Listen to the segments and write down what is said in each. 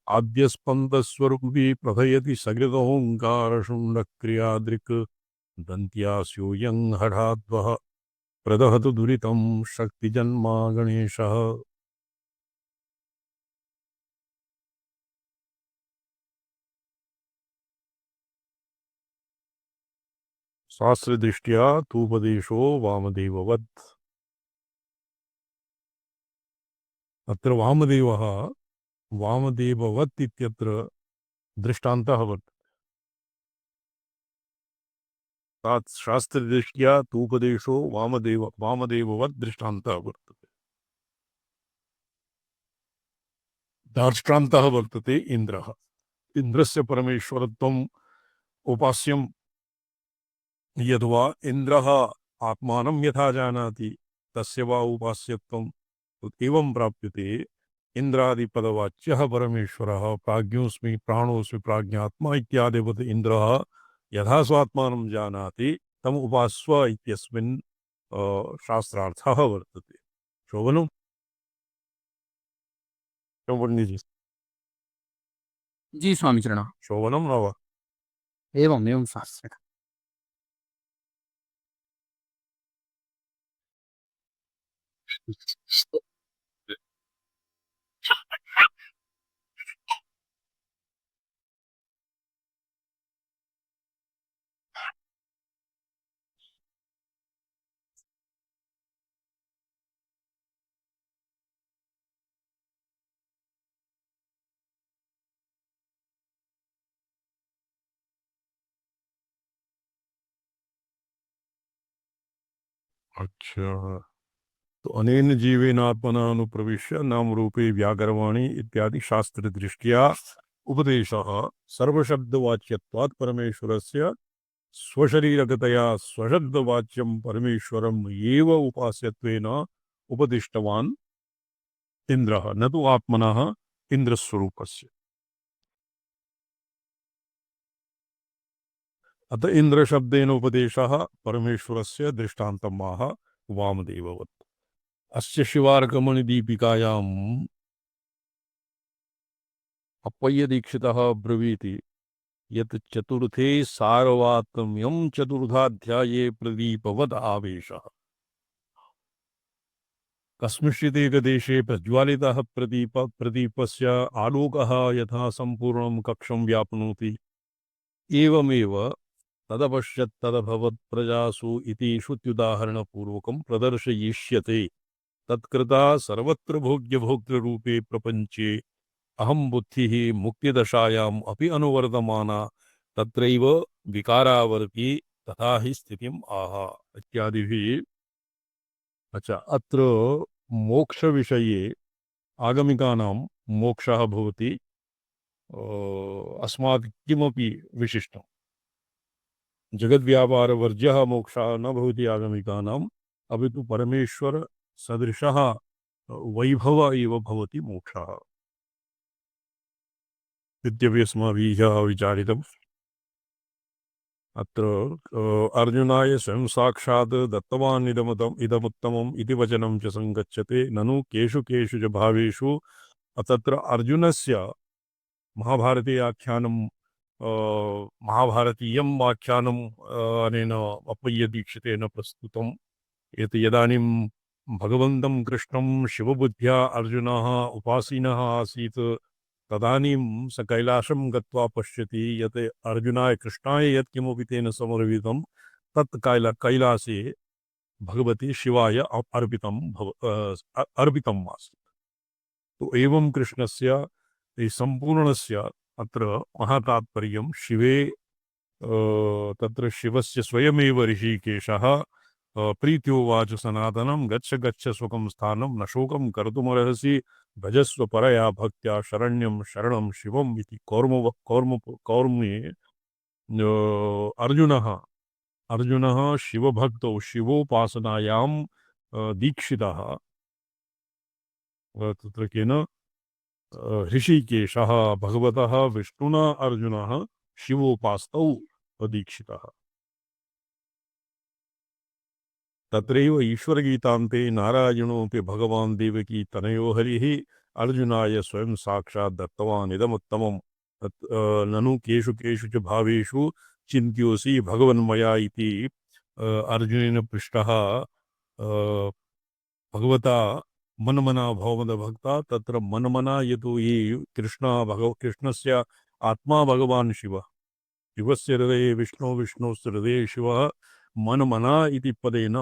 आद्यस्पन्दस्वरूपी प्रथयति सकृदोङ्कारशुण्डक्रियादृक् दन्त्यास्यूयं हठाद्वः प्रदहतु दुरितं शक्तिजन्मा गणेशः। शास्त्रदृष्ट्या तूपदेशो वामदेववत्। अत्र वामदेवः वामदेववत् इत्यत्र दृष्टान्तः वर्तते। शास्त्रदृष्ट्या तूपदेशो वामदेववत् दृष्टान्तः वर्तते। दृष्टान्तः वर्तते इन्द्रः। इन्द्रस्य परमेश्वरत्वम् उपास्यं यद्वा इन्द्रः आत्मानं यथा जानाति तस्य वा उपास्यत्वम् एवं प्राप्यते। इंद्रादिपदवाच्यः परमेश्वरः प्राज्ञोऽस्मि प्राणोऽस्मि प्राज्ञात्मा इत्यादिवत् इन्द्रः यथा स्वात्मानं जानाति तम् उपास्व इत्यस्मिन् शास्त्रार्थः वर्तते। शोभनम् जी। जी स्वामी चरण। शोभनं न वा? एवं एवं शास्त्र। अच्छा, तो अनेन जीवेनात्मनानुप्रविश्य नाम रूपे व्याकरवाणी इत्यादि शास्त्र दृष्ट्या उपदेशः सर्वशब्दवाच्यत्वात् परमेश्वरस्य स्वशरीरगतया स्वशब्दवाच्यं परमेश्वरम् एव उपास्यत्वेन उपदिष्टवान् इन्द्रः न तु आत्मनः इन्द्रस्वरूपस्य। अतः इन्द्रशब्देन उपदेशः परमेश्वरस्य दृष्टान्तम् आह वामदेववत्। अस्य शिवार्कमणिदीपिकायाम् अप्पय्यदीक्षितः ब्रवीति यत् चतुर्थे सारवात्म्यं चतुर्थाध्याये प्रदीपवद आवेशः। कस्मिंश्चिदेकदेशे प्रज्वालितः प्रदीपस्य आलोकः यथा सम्पूर्णं कक्षं व्याप्नोति एवमेव तदपश्यत् तदभवत् प्रजासु इति श्रुत्युदाहरणपूर्वकं प्रदर्शयिष्यते। तत्कृता सर्वत्र भोग्यभोक्तृरूपे प्रपञ्चे अहं बुद्धिः मुक्तिदशायाम् अपि अनुवर्तमाना तत्रैव विकारावर्ती तथा हि स्थितिम् आह इत्यादिभिः। अच्छा, अत्र मोक्षविषये आगमिकानां मोक्षः भवति अस्मात् किमपि विशिष्टं। जगद्व्यापारवर्ज्यः मोक्षः न भवति आगमिकानाम्, अपि तु परमेश्वर सदृशः वैभव एव भवति मोक्षः इत्यपि अस्माभिः विचारितम्। अत्र अर्जुनाय स्वयं साक्षात् दत्तवान् इदमुत्तमम् इति वचनं च संगच्छते। ननु केषु केषु च भावेषु तत्र अर्जुनस्य महाभारते आख्यानं महाभारतीयम् आख्यानम् अनेन अप्पय्यदीक्षितेन प्रस्तुतम्। यत् इदानीं भगवन्तं कृष्णं शिवबुद्ध्या अर्जुनः उपासीनः आसीत् तदानीं स कैलासं गत्वा पश्यति यत् अर्जुनाय कृष्णाय यत्किमपि तेन समर्पितं तत् कैलासे भगवती शिवाय अर्पितम् आसीत्। तो एवं कृष्णस्य सम्पूर्णस्य अत्र महातात्पर्यं शिवे तत्र शिवस्य स्वयमेव ऋषिकेशः प्रीत्योवाच सनातनं गच्छ गच्छ सुखं स्थानं न शोकं कर्तुमर्हसि भजस्व परया भक्त्या शरण्यं शरणं शिवम् इति कौर्मे अर्जुनः शिवभक्तौ शिवोपासनायां दीक्षितः तत्र केन ऋषिकेशः भगवतः विष्णुना अर्जुनः शिवोपास्तौ दीक्षितः। तत्रैव ईश्वरगीतान्ते नारायणोऽपि भगवान् देवकी तनयो हरिः अर्जुनाय स्वयं साक्षात् दत्तवान् इदमुत्तमं ननु केषु केषु च भावेषु चिन्त्योऽसि भगवन्मया इति अर्जुनेन पृष्टः भगवता मनमना भवमदभक्ता तत्र मनमना यतो हि कृष्णस्य आत्मा भगवान् शिवः शिवस्य हृदये विष्णु विष्णोस्य हृदये शिवः मनमना इति पदेन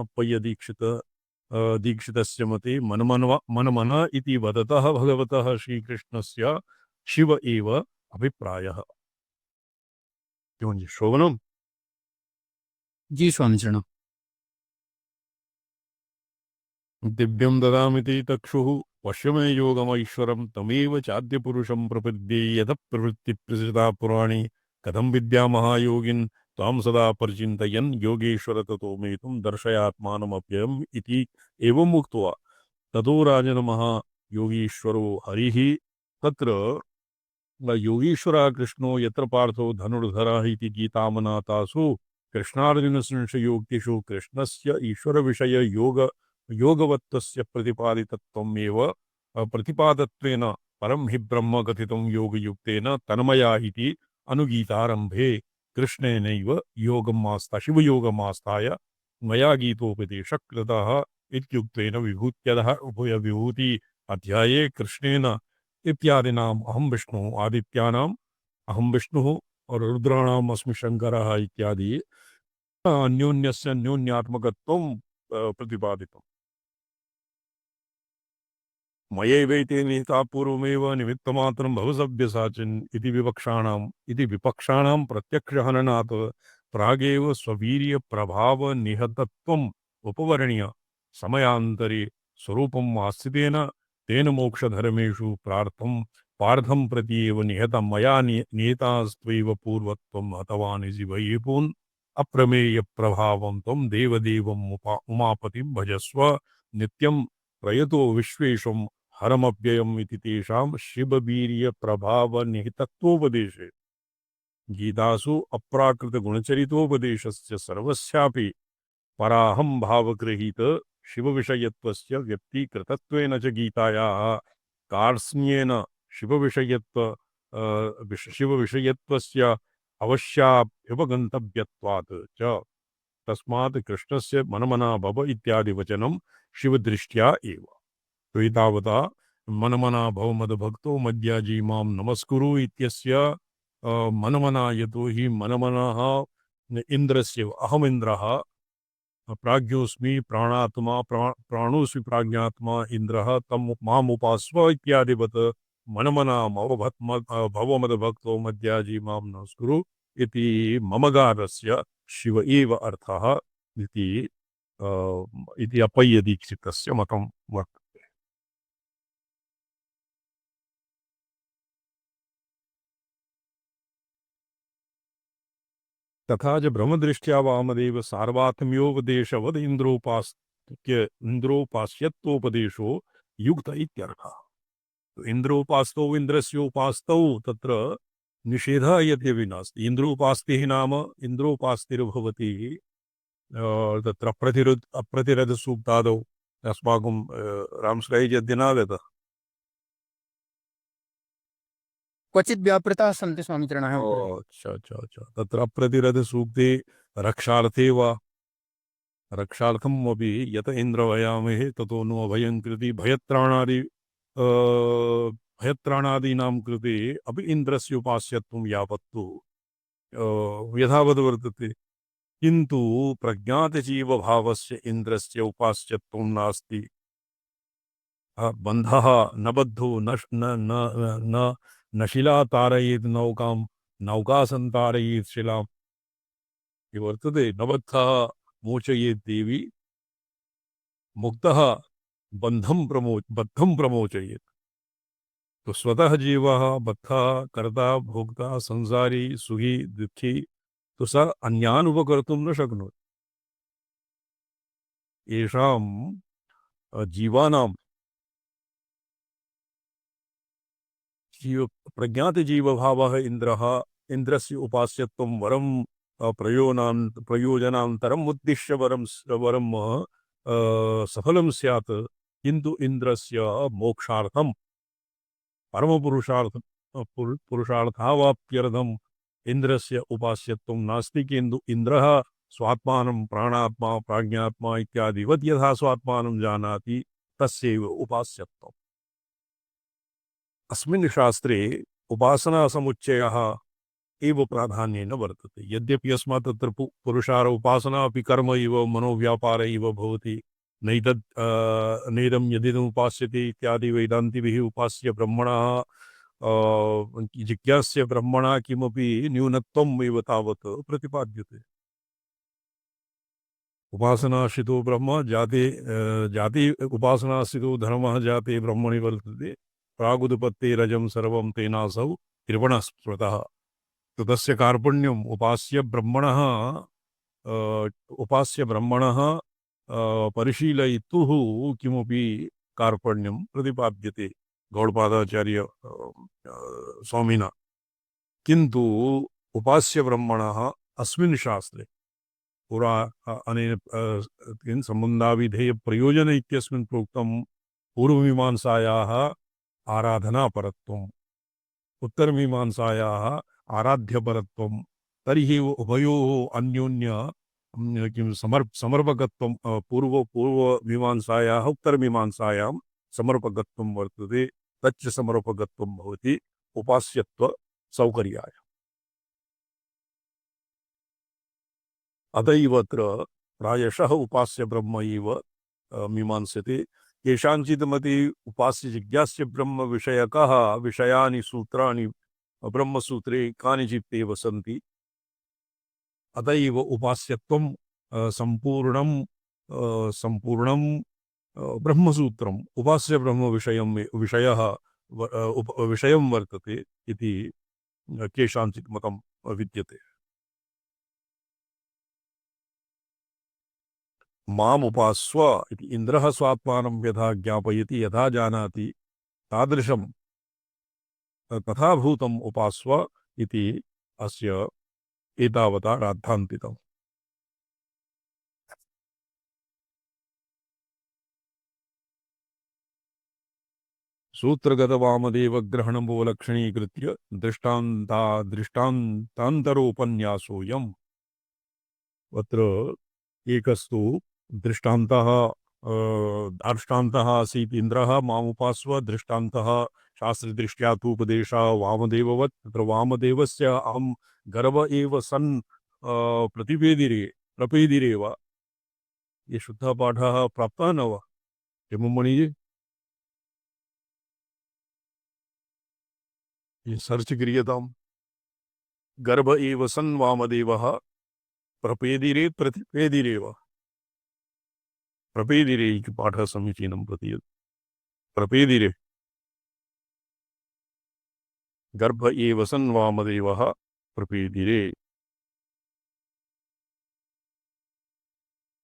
दीक्षितस्य मते मनमना इति वदतः भगवतः श्रीकृष्णस्य शिव एव अभिप्रायः। क्यों जी श्रवणम्? जी स्वामीचरण। दिव्यं ददामिति तक्षुः पश्य मे योगमैश्वरं तमेव चाद्यपुरुषं प्रपद्ये यतः प्रवृत्तिप्रसृता पुराणी कथं विद्यामहायोगिन् त्वां सदा परिचिन्तयन् योगेश्वर ततो मे त्वं दर्शयात्मानमप्ययम् इति एवम् उक्त्वा ततो राजनमः योगीश्वरो हरिः तत्र योगीश्वरः कृष्णो यत्र पार्थो धनुर्धरः इति गीतामनातासु कृष्णार्जुनसंशयोक्तिषु कृष्णस्य योगवत्तस्य प्रतिपादितत्वमेव प्रतिपादत्वेन परं हि ब्रह्म कथितं योगयुक्तेन तन्मया इति अनुगीतारम्भे कृष्णेनैव योगमास्ता शिवयोगमास्ताय मया गीतोपदेशः कृतः इत्युक्तेन विभूत्यदः उभयविभूति अध्याये कृष्णेन इत्यादिनाम् अहं विष्णुः आदित्यानाम् अहं विष्णुः और रुद्राणाम् अस्मि शंकरः इत्यादि अन्योन्यस्य अन्योन्यात्मकत्वं प्रतिपादितम्। मयैवैते निहिता पूर्वमेव निमित्तमात्रं भवसव्यसाचिन् इति विपक्षाणां प्रत्यक्षहननात् प्रागेव स्ववीर्यप्रभावनिहतत्वम् उपवर्ण्य समयान्तरे स्वरूपम् आस्थितेन तेन मोक्षधर्मेषु पार्थं प्रति एव निहतं मया निहतास्त्वैव पूर्वत्वं हतवान् इति वैपुन् अप्रमेयप्रभावं त्वं देवदेवम् उमापतिं भजस्व नित्यं प्रयतो विश्वेशं हरमव्ययम् इति तेषां शिववीर्यप्रभावनिहितत्वोपदेशे गीतासु अप्राकृतगुणचरितोपदेशस्य सर्वस्यापि पराहं भावगृहीत शिवविषयत्वस्य व्यक्तीकृतत्वेन च गीतायाः कार्ष्ण्येन शिवविषयत्वस्य अवश्याप्युपगन्तव्यत्वात् च तस्मात् कृष्णस्य मनमना भव इत्यादि वचनं शिवदृष्ट्या एव। तो एतावता मनमना भव मदभक्तो मद्याजी मां नमस्कुरु इत्यस्य मनमना यतो हि मनमनः इन्द्रस्य अहमिन्द्रः प्राज्ञोऽस्मि प्राणात्मा प्राणोऽस्मि प्राज्ञात्मा इन्द्रः तं मामुपास्व इत्यादिवत् मनमना भवमदभक्तो मद्याजी मां नमस्कुरु इति ममगारस्य शिव एव अर्थः इति अप्पय्यदीक्षितस्य मतं वर्तते। तथा च ब्रह्मदृष्ट्या वामदेव सार्वात्म्योपदेशवद इन्द्रोपास्यत्वोपदेशो युक्त इत्यर्थः। इन्द्रोपास्तो इन्द्रस्योपास्तौ तत्र निषेधः यद्यपि नास्ति। इन्द्रोपास्तिः नाम इन्द्रोपास्तिर्भवति तत्र अप्रतिरथसूक्तादौ अस्माकं रामस्कैः अद्य नागतः। क्वचित् व्यापृताः सन्ति स्वामीचरणः। अच्छा तत्र अप्रतिरथसूक्ते रक्षार्थे वा रक्षार्थम् अपि यत इन्द्र वयामहे ततो नो अभयं कृति भयत्राणादीनां कृते अपि इन्द्रस्य उपास्यत्वं यावत्तु यथावत् वर्तते किन्तु प्रज्ञातजीवभावस्य इन्द्रस्य उपास्यत्वं नास्ति। बन्धः न बद्धो न शिला तारयेत् नौका सन्तारयेत् शिलाम् वर्तते न बद्धः मोचयेत् देवी मुक्तः बद्धं प्रमोचयेत्। तो स्वतः जीवः बद्धः कर्ता भोक्ता संसारी सुखी दुःखी तो स अन्यान् उपकर्तुं न शक्नोति। येषां जीवानां प्रज्ञातजीवभावः इन्द्रस्य उपास्यत्वं वरं प्रयोजनान्तरम् उद्दिश्य वरं सफलं स्यात् किन्तु इन्द्रस्य मोक्षार्थं परमपुरुषार्थ पुरुषार्थावाप्त्यर्थम इंद्रस्य उपास्यत्वं नास्ति किन्तु इंद्रः स्वात्मानं प्राणात्मा प्राज्ञात्मा इत्यादिवत् यथा स्वात्मानं जानाति तस्यैव उपास्यत्वम्। अस्मिन् शास्त्रे उपासना समुच्चयः एव प्राधान्येन वर्तते। यद्यपि अस्मात् तत्र पुरुषार उपासना अपि कर्म इव मनोव्यापार इव भवति। नैदं यदिदम् उपास्यते इत्यादि वेदान्तिभिः उपास्य ब्रह्मणः जिज्ञास्य ब्रह्मणा किमपि न्यूनत्वम् एव तावत् प्रतिपाद्यते। उपासनाश्रितो ब्रह्म जाति उपासनाश्रितो धर्मः जाते ब्रह्मणि वर्तते। प्रागुत्पत्ते रजं सर्वं तेनासौ त्रिगुणः स्मृतः। तो तस्य कार्पण्यम् उपास्य ब्रह्मणः परिशीलयितुः किमपि कार्पण्यं प्रतिपाद्यते गौडपादाचार्य स्वामिना। किन्तु उपास्य ब्रह्मणः अस्मिन् शास्त्रे पुरा अनेन सम्बन्धाविधेय प्रयोजन इत्यस्मिन् प्रोक्तं पूर्वमीमांसायाः आराधनापरत्वम्, उत्तरमीमांसायाः आराध्यपरत्वं। तर्हि उभयोः अन्योन्य किं समर्पकत्वं पूर्वमीमांसायाः उत्तरमीमांसायां समर्पकत्वं वर्तते। तच्च समर्पकत्वं भवति उपास्यत्व सौकर्याय। अतएव अत्र प्रायशः उपास्य ब्रह्म एव मीमांस्यते। केषाञ्चित् मते उपास्य जिज्ञास्य ब्रह्म विषयकः विषयानि सूत्राणि ब्रह्मसूत्रे कानिचित् एव सन्ति। अतएव उपास्यत्वं संपूर्णं ब्रह्मसूत्रम् उपास्य ब्रह्म विषयं वर्तते इति केषाञ्चित् मतं विद्यते। माम् उपास्व इति इन्द्रः स्वात्मानं यथा ज्ञापयति यथा जानाति तादृशं तथा भूतम् उपास्व इति अस्य एतावता राद्धान्तितम्। सूत्रगतवामदेव ग्रहणमूलक्षणीकृत्य दृष्टान्तान्तरोपन्यासोऽयम्। अत्र एकस्तु दृष्टान्तः आसीत् इन्द्रः मामुपास्व। दृष्टान्तः शास्त्रदृष्ट्या तु उपदेशः वामदेववत्। तत्र वामदेवस्य अहं गर्भ एव सन् प्रपेदिरे वा। ये शुद्धः पाठः प्राप्तः न वा हेममणिजी? ये सर्च क्रियताम्। गर्भ एव सन् वामदेवः प्रपेदिरे प्रतिपेदिरे वा। प्रपेदिरे इति पाठः समीचीनं प्रतीयते। प्रपेदिरे गर्भ एव सन् वामदेवः प्रपेदिरे।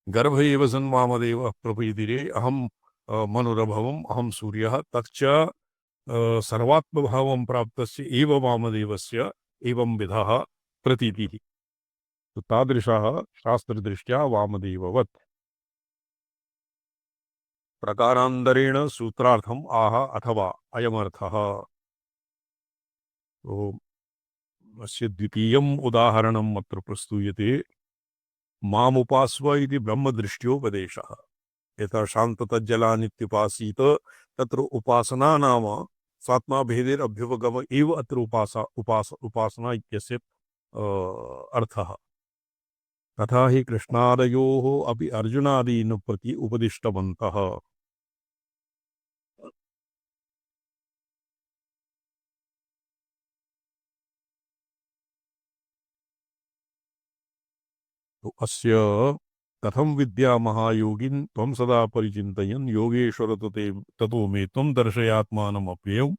गर्भ एव सन् वामदेवः प्रपेदिरे अहं मनुरभवम् अहं सूर्यः। तच्च सर्वात्मभावं प्राप्तस्य एव वामदेवस्य एवं विधः प्रतीतिः। तो तादृशः शास्त्रदृष्ट्या वामदेववत्। प्रकारान्तरेण सूत्रार्थम् आह अथवा अयमर्थः। तो अस्य द्वितीयम् उदाहरणम् अत्र प्रस्तूयते। मामुपास्व इति ब्रह्मदृष्ट्योपदेशः। यथा शान्ततज्जलानित्युपासीत तत्र उपासना नाम स्वात्माभेदेरभ्युपगम एव अत्र उपासना इत्यस्य अर्थः। तथा हि कृष्णादयोः अपि अर्जुनादीन् प्रति उपदिष्टवन्तः। तो अस्य कथं विद्या महायोगिन् त्वं सदा परिचिन्तयन् योगेश्वर ततो मे त्वं दर्शयात्मानमप्ययम्।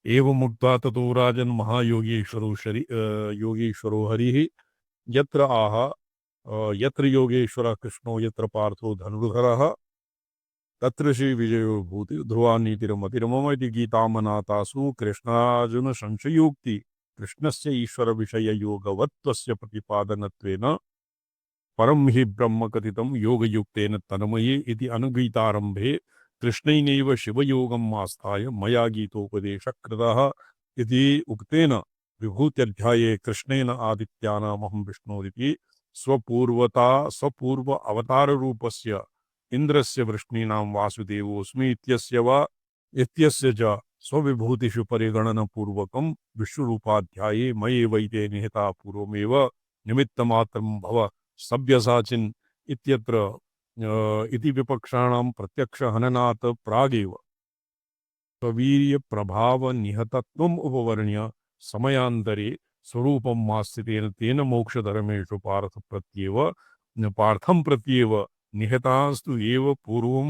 एवमुक्त्वा ततो राजन् योगेश्वरो हरिः यत्र आह यत्र योगेश्वरः कृष्णो यत्र पार्थो धनुर्धरः तत्र श्रीविजयो भूति ध्रुवानीतिरमतिरमम इति गीतामनातासु कृष्णार्जुन संशयोक्ति कृष्णस्य ईश्वरविषययोगवत्त्वस्य प्रतिपादनत्वेन परं हि ब्रह्म कथितं योगयुक्तेन तन्मये इति अनुगीतारम्भे कृष्णैनैव शिवयोगम् आस्थाय मया गीतोपदेशः कृतः इति उक्तेन विभूत्यध्याये कृष्णेन आदित्यानामहं विष्णुरिति स्वपूर्व अवताररूपस्य इन्द्रस्य वृष्णीनां वासुदेवोऽस्मि इत्यस्य वा इत्यस्य च स्वविभूतिषु परिगणनपूर्वकं विश्वरूपाध्याये मयैवैते निहिता पूर्वमेव निमित्तमात्रं भव सव्यसाचिन् इत्यत्र इति विपक्षाणां प्रत्यक्षहननात् प्रागेव स्ववीर्यप्रभावनिहतत्वम् उपवर्ण्य समयान्तरे स्वरूपं मास्ति तेन मोक्षधर्मेषु पार्थं प्रत्येव निहतास्तु एव पूर्वं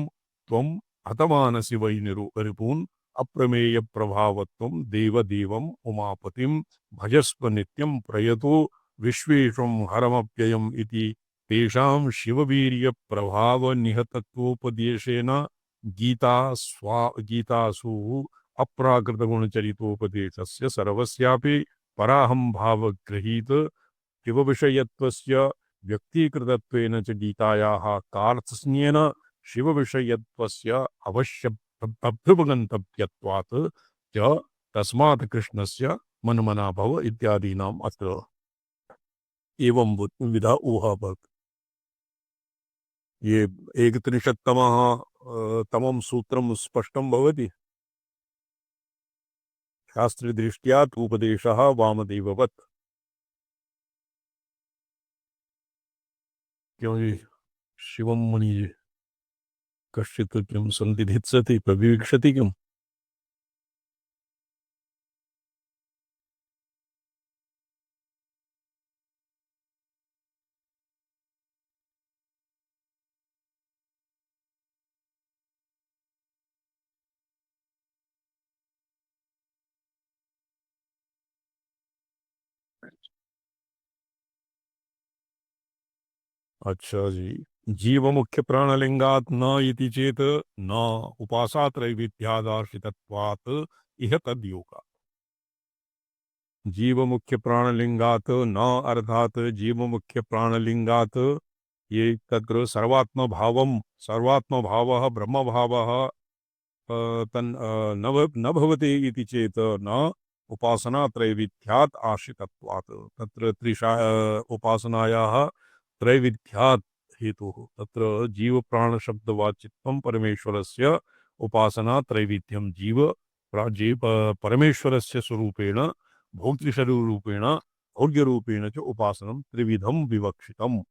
त्वं हतमानसि वै रिपून् अप्रमेयप्रभावत्वं देवदेवम् उमापतिं भजस्व नित्यं प्रयतो विश्वेशं हरमप्ययम् इति तेषां शिववीर्यप्रभावनिहतत्वोपदेशेन गीतासु अप्राकृतगुणचरितोपदेशस्य सर्वस्यापि पराहं भावगृहीत शिवविषयत्वस्य व्यक्तीकृतत्वेन च गीतायाः कार्थस्न्येन शिवविषयत्वस्य अवश्य अभ्युपगन्तव्यत्वात् च तस्मात् कृष्णस्य मन्मना भव इत्यादीनाम् अत्र एवं विधा ऊहापत् ये 31तमः तमं सूत्रं स्पष्टं भवति शास्त्रदृष्ट्या उपदेशः वामदेववत् क्यों जी शिवं मुनि कश्चित् किं सन्दिधित्सति प्रविवीक्षति किम् अच्छा जी जीव मुख्य प्राणलिंगात् न इति चेत न उपासात्रैविध्यादार्शितत्वात् इह तद्योगा जीव मुख्य प्राणलिंगात् न अर्थात जीव मुख्य प्राणलिंगात् ये तत्र सर्वात्मभावः ब्रह्मभावः न भवति इति चेत न उपासना त्रैविध्यात् आश्रितत्वात् तत्र उपासनायाः त्रैविध्यात् हेतुः तत्र जीव प्राण शब्दवाचित्वं परमेश्वरस्य उपासना त्रैविध्यं परमेश्वरस्य स्वरूपेण भोक्तृशरीरूपेण भोग्यरूपेण च उपासनं त्रिविधं विवक्षितम्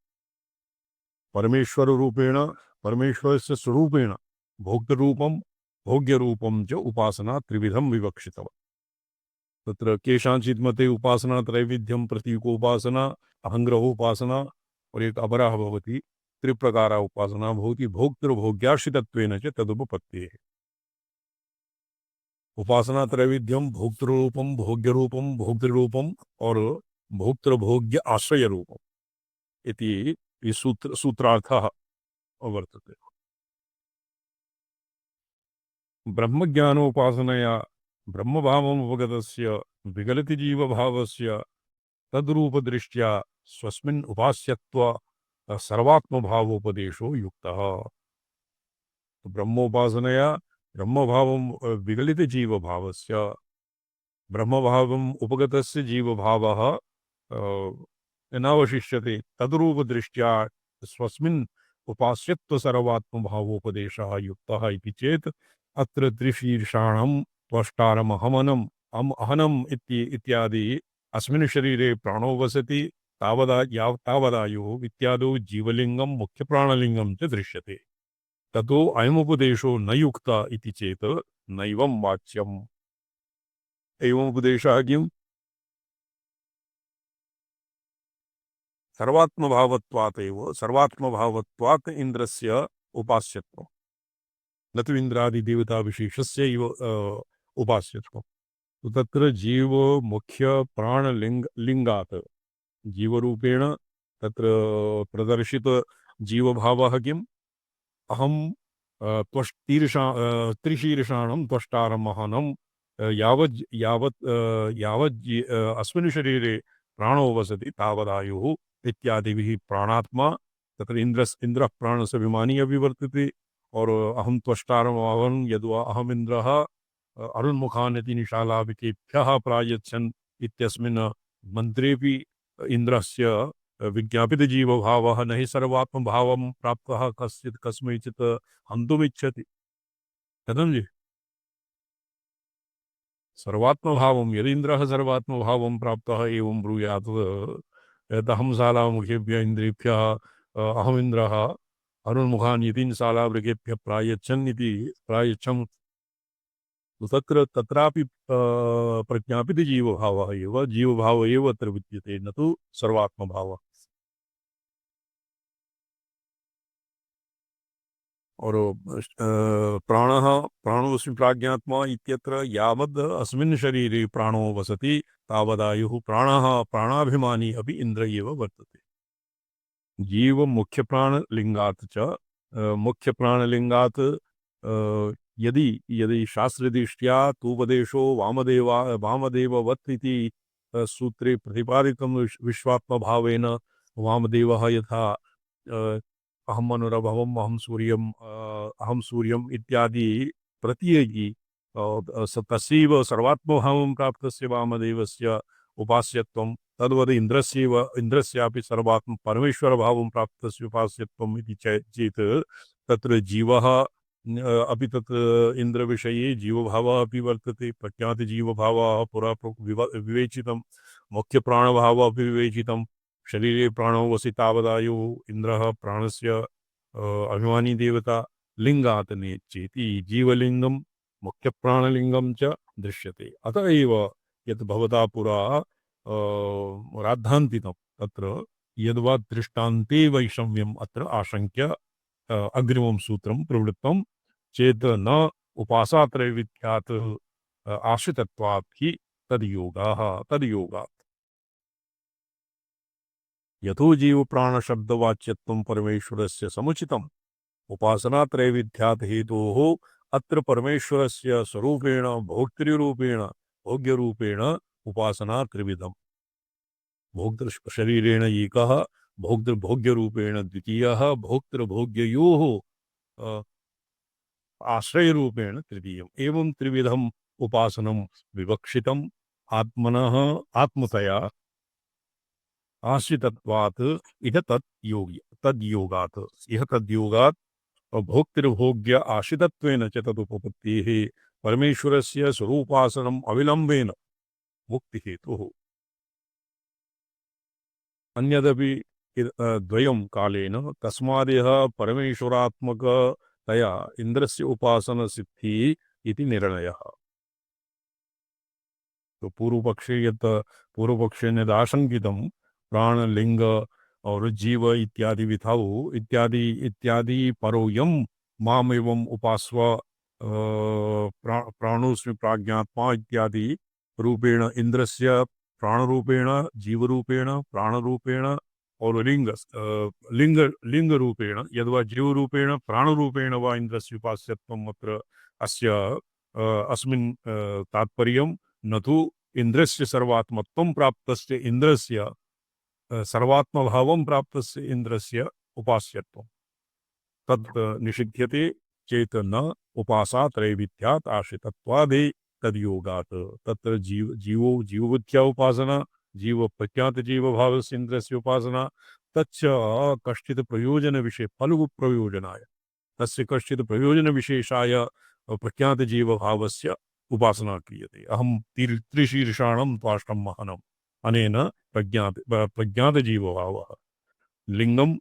परमेश्वररूपेण परमेश्वरस्य स्वरूपेण भोक्तृरूपं भोग्यरूपं च उपासना त्रिविधं विवक्षितम् तत्र केषाञ्चित् मते उपासना त्रैविध्यं प्रतीकोपासना अहङ्ग्रहोपासना और एक अपरः भवति त्रिप्रकारा उपासना भवति भोक्तृभोग्याश्रितत्वेन च तदुपपत्तेः उपासना त्रैविध्यम भोक्तृरूपम भोग्यरूपम भोक्तृरूपम और भोक्तृभोग्य आश्रय रूपम इति सूत्रार्थः वर्तते ब्रह्मज्ञानोपासनया ब्रह्मभावम् उपगतस्य विगलित जीवभावस्य तद्रूपदृष्ट्या स्वस्मिन् उपास्यत्व सर्वात्मभावोपदेशो युक्तः ब्रह्मोपासनया ब्रह्मभावं विगलित जीवभावस्य ब्रह्मभावम् उपगतस्य जीवभावः नावशिष्यते तद्रूपदृष्ट्या स्वस्मिन् उपास्यत्व सर्वात्मभावोपदेशः युक्तः इति चेत् अत्र त्रिशीर्षाणं त्वष्टारमहमनम् अहनम् इत्यादि अस्मिन् शरीरे प्राणो वसति तावदायुः इत्यादौ जीवलिङ्गं मुख्यप्राणलिङ्गं च दृश्यते ततो अयमुपदेशो न युक्त इति चेत् नैवं वाच्यम् एवमुपदेशः किम् सर्वात्मभावत्वात् इन्द्रस्य उपास्यत्वं न तु इन्द्रादिदेवताविशेषस्य उपास्यत्वं तत्र जीव मुख्य प्राणलिङ्गात् जीवरूपेण तत्र प्रदर्शित जीवभावः किम् अहं त्रिशीर्षाणं त्वष्टारमहनं यावत् अस्मिन् शरीरे प्राणो वसति तावदायुः इत्यादिभिः प्राणात्मा तत्र इन्द्रः प्राणस्य विमानी अपि वर्तते और अहम त्वष्टारमहं यद्वा अहमिन्द्रः अरुन्मुखानिति निशालाभिकेभ्यः प्रायच्छन् इत्यस्मिन् मन्त्रेऽपि इन्द्रस्य विज्ञापितजीवभावः न हि सर्वात्मभावं प्राप्तः कश्चित् कस्मैचित् हन्तुमिच्छति। कथं जी? सर्वात्मभावं यदीन्द्रः सर्वात्मभावं प्राप्तः एवं ब्रूयात् यदहं शालामुखेभ्यः इन्द्रियेभ्यः अहमिन्द्रः अरुन्मुखान् यतीन् शालावृकेभ्यः प्रायच्छन् इति प्रायच्छम् तत्र तत्रापि प्रज्ञापितजीवभावः एव अत्र विद्यते न तु सर्वात्मभावः। और प्राणः प्राणोऽस्मि प्राज्ञात्मा इत्यत्र यावद् अस्मिन् शरीरे प्राणो वसति तावदायुः प्राणः प्राणाभिमानी अपि इन्द्र एव वर्तते। जीव मुख्य प्राणलिंगात् च मुख्य प्राणलिंगात् यदि यदि शास्त्रदृष्ट्या तूपदेशो वामदेववत् इति सूत्रे प्रतिपादितं विश्वात्मभावेन वामदेवः यथा अहम मनुरभवम अहम सूर्यम इत्यादि प्रतीयति तस्यैव सर्वात्मभावं प्राप्तस्य वामदेवस्य उपास्यत्वं तद्वद् इन्द्रस्यापि सर्वात्म परमेश्वरभावं प्राप्तस्य उपास्यत्वम् इति चेत् तत्र जीवः अपि तत्र इन्द्रविषये जीवभावः अपि वर्तते। प्रज्ञातजीवभावः पुरा विवेचितं, मुख्यप्राणभावः अपि विवेचितं। शरीरे प्राणो वसि तावदायु इन्द्रः प्राणस्य अभिमानी देवता लिंगात् नेच्छेति जीवलिंगम मुख्य प्राणलिंगम च दृश्यते। अतः एव यत् भवता पुरा राद्धान्तितं तत्र यद्वा दृष्टान्ते वैषम्यम् अत्र आशंक्य अग्रिमं सूत्रं प्रवृत्तं चेत् न उपासात्रैविध्यात् आश्रितत्वात् हि तद्योगात्। यतो जीव प्राण शब्दवाच्यत्वं परमेश्वरस्य समुचितम् उपासना त्रैविध्यात् हेतोः अत्र परमेश्वरस्य स्वरूपेण भोक्तृरूपेण भोग्यरूपेण उपासना त्रिविधम्। भोक्तृ शरीरेण एकः, भोक्तृभोग्यरूपेण द्वितीयः, भोक्तृभोग्ययोः आश्रयरूपेण तृतीयम्। एवं त्रिविधम् उपासनं विवक्षितम् आत्मनः आत्मतया आश्रितत्वात् इह तद्योगात् इह तद्योगात् भोक्तृभोग्य आश्रितत्वेन च तदुपपत्तेः परमेश्वरस्य स्वरूपासनम् अविलम्बेन मुक्तिहेतुः। अन्यदपि द्वयं कालेन तस्मादेह परमेश्वरात्मकतया इन्द्रस्य उपासनसिद्धिः इति निर्णयः। तो पूर्वपक्षे यदाशंकितं प्राणलिंग और जीव इत्यादि विधाओ इत्यादि परोयम माम एवं उपास्व प्राणोस्मि प्राज्ञात्मा इत्यादि रूपेण इंद्रस्य प्राणरूपेण जीवरूपेण प्राणरूपेण और लिंग रूपेण यद्वा जीवरूपेण प्राणरूपेण वा इंद्रस्य उपास्यत्वम् अत्र अस्य अस्मिन् तात्पर्यं न तु इंद्रस्य सर्वात्मत्वं प्राप्तस्य इंद्रस्य सर्वात्मभावं प्राप्तस्य इंद्रस्य उपास्यत्वं तत् निषिध्यते चेत न उपासा त्रैविध्यात् आश्रितत्वादे तद्योगात्। तत्र जीवबुद्ध्या उपासना जीव प्रख्यात जीव भावस्य इंद्रस्य उपासना तच्च कश्चित् प्रयोजन विषय फलु प्रयोजनाय तस्य कश्चित् प्रयोजन विशेषाय प्रख्यात जीव भावस्य उपासना क्रियते। अहम त्रिशीर्षाणं त्वाष्टं महनम् अनेन प्रज्ञात जीव भावः लिंगम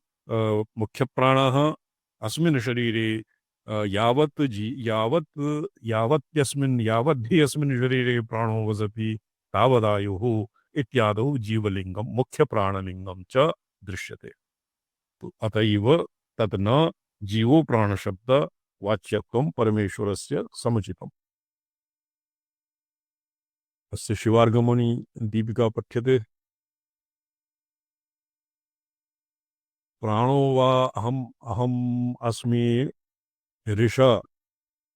मुख्य प्राणः अस्मिन् शरीरे यावद्धि अस्मिन् शरीरे प्राणो वसति तावदायुः इत्यादौ जीवलिंगम मुख्य प्राणलिंगम च दृश्यते। अतएव तत् न जीवो प्राण शब्द वाच्यत्वं परमेश्वरस्य समुचितम्। अस्य शिवार्गमणि दीपिका पठ्यते। प्राणो वा अहम् अस्मि ऋष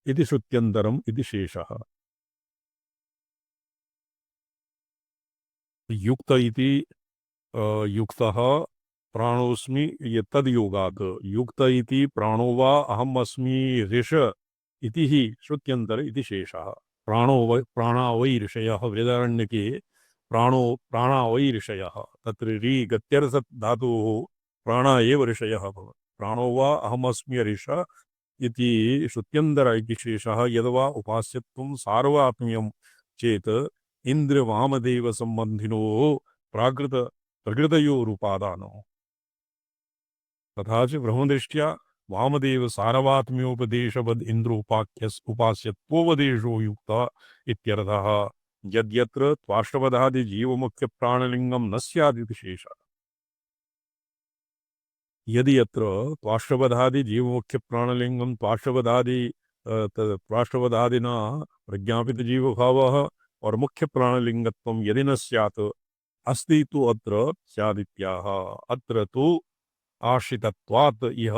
इति श्रुत्यन्तरम् इति शेषः। युक्त इति युक्तः प्राणोस्मि ये तद्योगात् युक्त इति प्राणो वा अहम अस्मि ऋष इति हि श्रुत्यन्तर इति शेषः। प्राणा वै ऋषयः वेदारण्यके प्राणा वै ऋषयः तत्र रि गत्यर्थ धातुः प्राणा एव ऋषयः भवति। प्राणो वा अहम अस्मि ऋष इति श्रुत्यन्तर इति शेषः यद्वा उपास्यत्वं सार्वात्म्यं चेत् इन्द्र-वामदेव सम्बन्धिनोः प्रकृतयोरुपादानः तथा च ब्रह्मदृष्ट्या वामदेव सारवात्म्योपदेशवद् उपास्यत्वोपदेशो युक्तः इत्यर्थः। यद्यत्र त्वाष्टवधादि जीवमुख्यप्राणलिङ्गं न स्यादिति शेषः। यदि यत्र त्वाष्टवधादि जीवमुख्यप्राणलिङ्गं त्वाष्टवधादिना प्रज्ञापित जीवभावः और मुख्यप्राणलिङ्गत्वं यदि न स्यात् अस्ति तु अत्र स्यादित्याह। अत्र तु आश्रितत्वात् इह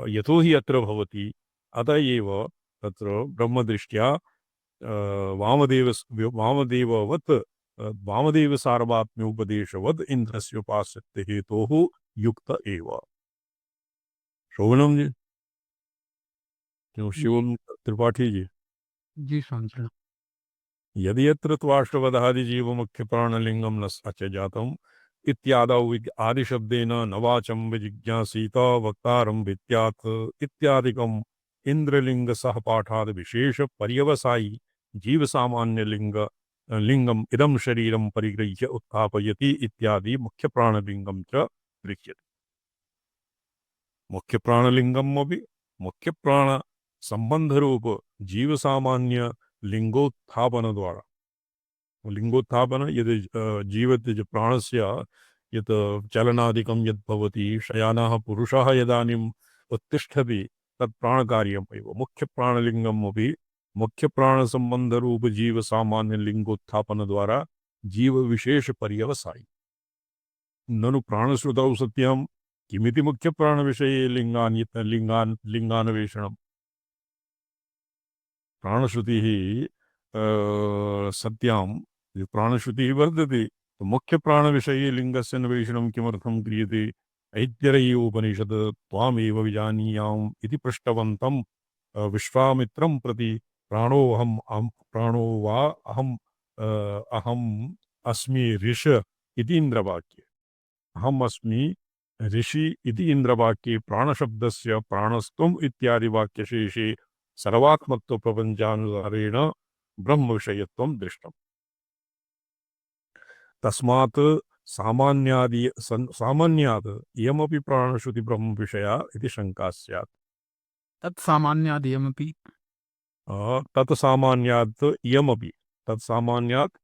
यतो हि अत्र भवति अत एव तत्र ब्रह्मदृष्ट्या वामदेववत् वामदेव सार्वात्म्योपदेशवद् इन्द्रस्य उपास्यते हेतोः युक्त एव। श्रवणम जी, क्यों शिवम त्रिपाठी जी? जी स्वामी चरण। यदि यत्र त्वाष्टवधादि जीव मुख्य प्राणलिंगम न सच जातम इत्यादौ आदिशब्देन नवाचं विजिज्ञासीत वक्तारं विद्यात् इत्यादिकम् इंद्रलिंग सहपाठाद विशेष पर्यवसायी जीव सामान्य लिंगम इदं शरीरं परिगृह्य उत्थापयति इत्यादि मुख्य प्राणलिंगम च गृह्यते। मुख्य प्राणलिंगम अपि मुख्य प्राण संबंध रूप जीव सामान्य लिंगोत्थापन द्वारा लिंगोत्थापन यदि जीवति प्राणस्य यत् चलनादिकं यद् भवति शयानः पुरुषः यदानीम् उत्तिष्ठति तत् प्राणकार्यम् एव। मुख्यप्राणलिङ्गम् अपि मुख्यप्राणसम्बन्धरूप जीवसामान्यलिङ्गोत्थापन द्वारा जीवविशेषपर्यवसायि। ननु प्राणश्रुतौ सत्यं किमिति मुख्यप्राणविषये लिङ्गान्वेषणम्। प्राणश्रुतिः सत्यां प्राणश्रुतिः वर्तते तो मुख्य प्राण विषये लिंगस्य अन्वेषणं किमर्थं क्रियते? ऐतरेयोपनिषत् त्वामेव विजानीयाम् इति पृष्टवन्तं विश्वामित्रं प्रति प्राणो वा अहम् अस्मि ऋष इति इन्द्रवाक्ये अहम् अस्मि ऋषि इति इन्द्रवाक्ये प्राणशब्दस्य प्राणस्त्वम् इत्यादि वाक्यशेषे सर्वात्मत्व प्रपञ्चानुसारेण ब्रह्म विषयत्वं दृष्टम्। तस्मात् सामान्यात् इयमपि प्राणश्रुति ब्रह्म विषया इति शंका स्यात्। तत्सामान्यादियमपि तत्सामान्यात् इयमपि तत्सामान्यात्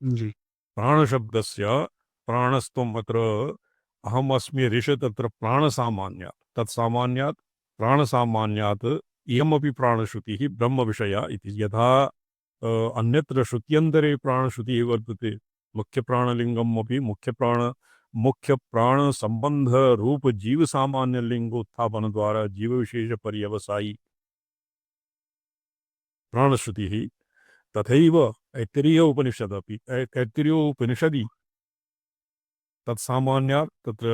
जी प्राणशब्दस्य प्राणस्त्वम् अत्र अहम् अस्मि ऋष तत्र प्राणसामान्यात् तत्सामान्यात् प्राणसामान्यात् इयमपि प्राणश्रुतिः ब्रह्म विषया इति। यथा अन्यत्र श्रुत्यन्तरे प्राणश्रुतिः वर्तते मुख्यप्राणलिङ्गम् अपि मुख्यप्राण संबंध रूप जीव सामान्य लिंगोत्थापन द्वारा जीव विशेष पर्यवसायी प्राणश्रुतिः तथैव ऐत्तिरीयोपनिषदि तत्सामान्यात् तत्र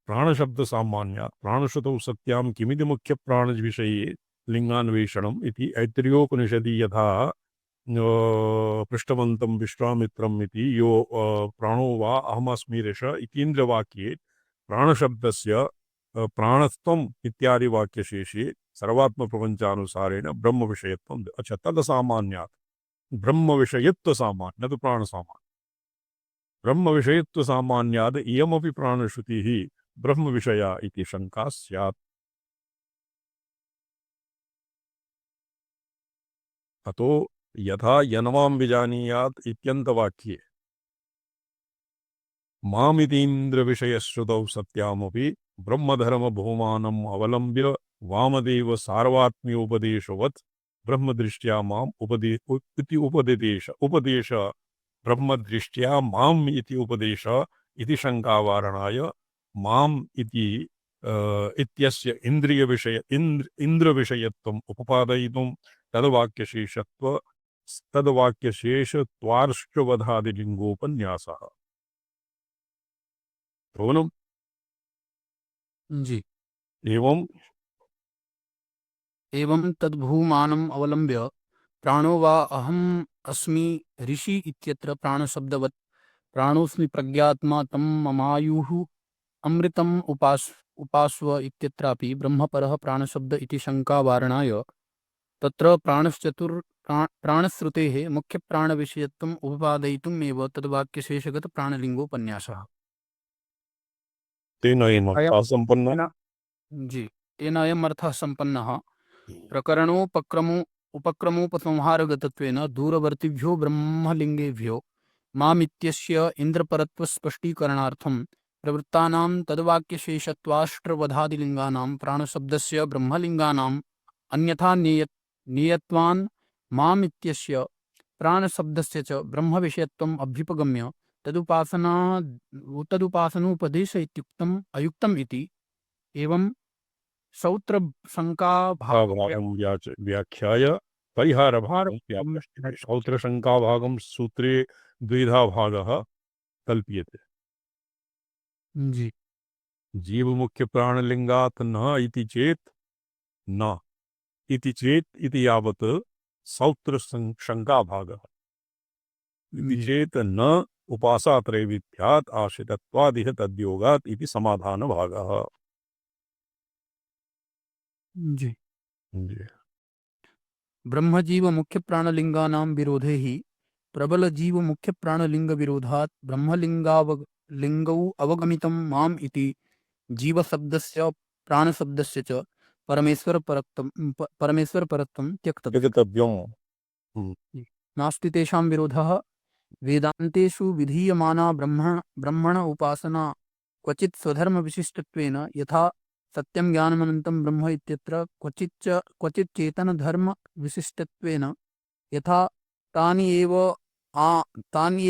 प्राणशब्द सामान्यात् प्राणश्रुतौ सत्यां किमिति मुख्य प्राण विषये लिंगान्वेषणम् इति ऐत्तिरीयोपनिषदि यथा पृष्टवन्तं विश्वामित्रम् इति यो प्राणो वा अहमस्मि ऋष इतीन्द्रवाक्ये प्राणशब्दस्य प्राणत्वम् इत्यादि वाक्यशेषे सर्वात्मप्रपञ्चानुसारेण ब्रह्मविषयत्वम्। अच्छा, तदसामान्यात् ब्रह्मविषयत्वसामान्य न तु प्राणसामान्य ब्रह्मविषयत्वसामान्याद् इयमपि प्राणश्रुतिः ब्रह्मविषया इति शङ्का स्यात्। अतो यथा यनवां विजानीयात् इत्यन्तवाक्ये मामितीन्द्रविषयश्रुतौ सत्यामपि ब्रह्मधर्मभूमानम् अवलम्ब्य वामदेव सार्वात्म्योपदेशवत् ब्रह्मदृष्ट्या माम् उपदेश ब्रह्मदृष्ट्या माम् इति उपदेश इति शङ्कावारणाय माम् इति इत्यस्य इन्द्रविषयत्वम् उपपादयितुं तद्वाक्यशेषत्वार्श्ववधादिलिङ्गोपन्यासः। भुवनम् जी। एवं एवं तद्भूमानम् अवलम्ब्य प्राणो वा अहम् अस्मि ऋषि इत्यत्र प्राणशब्दवत् प्राणोऽस्मि प्रज्ञात्मा तं ममायुः अमृतम् उपास्व इत्यत्रापि ब्रह्मपरः प्राणशब्द इति शङ्कावारणाय तत्र प्राणश्रुतेः मुख्यप्राणविषयत्वम् उपपादयितुमेव तद्वाक्यशेषगतप्राणलिङ्गोपन्यासः। तेन अयं सम्पन्न तेन जी तेन अयम् अर्थः सम्पन्नः। प्रकरणोपक्रमो उपक्रमोपसंहारगतत्वेन दूरवर्तिभ्यो ब्रह्मलिङ्गेभ्यो मामित्यस्य इन्द्रपरत्वस्पष्टीकरणार्थं प्रवृत्तानां तद्वाक्यशेषत्वाष्ट्रवधादिलिङ्गानां प्राणशब्दस्य ब्रह्मलिङ्गानाम् अन्यथा नीयत्वान् मामित्यस्य प्राणशब्दस्य च ब्रह्मविषयत्वम् अभ्युपगम्य तदुपासना तदुपासनोपदेश इत्युक्तम् अयुक्तम् इति एवं सौत्रशङ्काभाव्य भागं व्याख्याय परिहारभागं व्यापष्टि श्रौत्रशङ्काभागं सूत्रे द्विधा भागः कल्प्यते। जी जीवमुख्यप्राणलिङ्गात् न इति चेत् न इति चेत् इति यावत् सौत्रशङ्काभागः इति जी चेत् न उपासात्रैविध्यात् आश्रितत्वादिह तद्योगात् इति समाधानभागः। जी जी ब्रह्मजीव मुख्यप्राणलिङ्गानां विरोधे हि प्रबलजीवमुख्यप्राणलिङ्गविरोधात् लिङ्गौ अवगमितं माम् इति जीवशब्दस्य प्राणशब्दस्य च परमेश्वरपरत्वं त्यक्तव्यम्। त्यक्तव्यम्। नास्ति तेषां विरोधः। वेदान्तेषु विधीयमाना ब्रह्मण उपासना क्वचित् स्वधर्मविशिष्टत्वेन यथा सत्यं ज्ञानमनन्तं ब्रह्म इत्यत्र क्वचित् चेतनधर्मविशिष्टत्वेन यथा तानि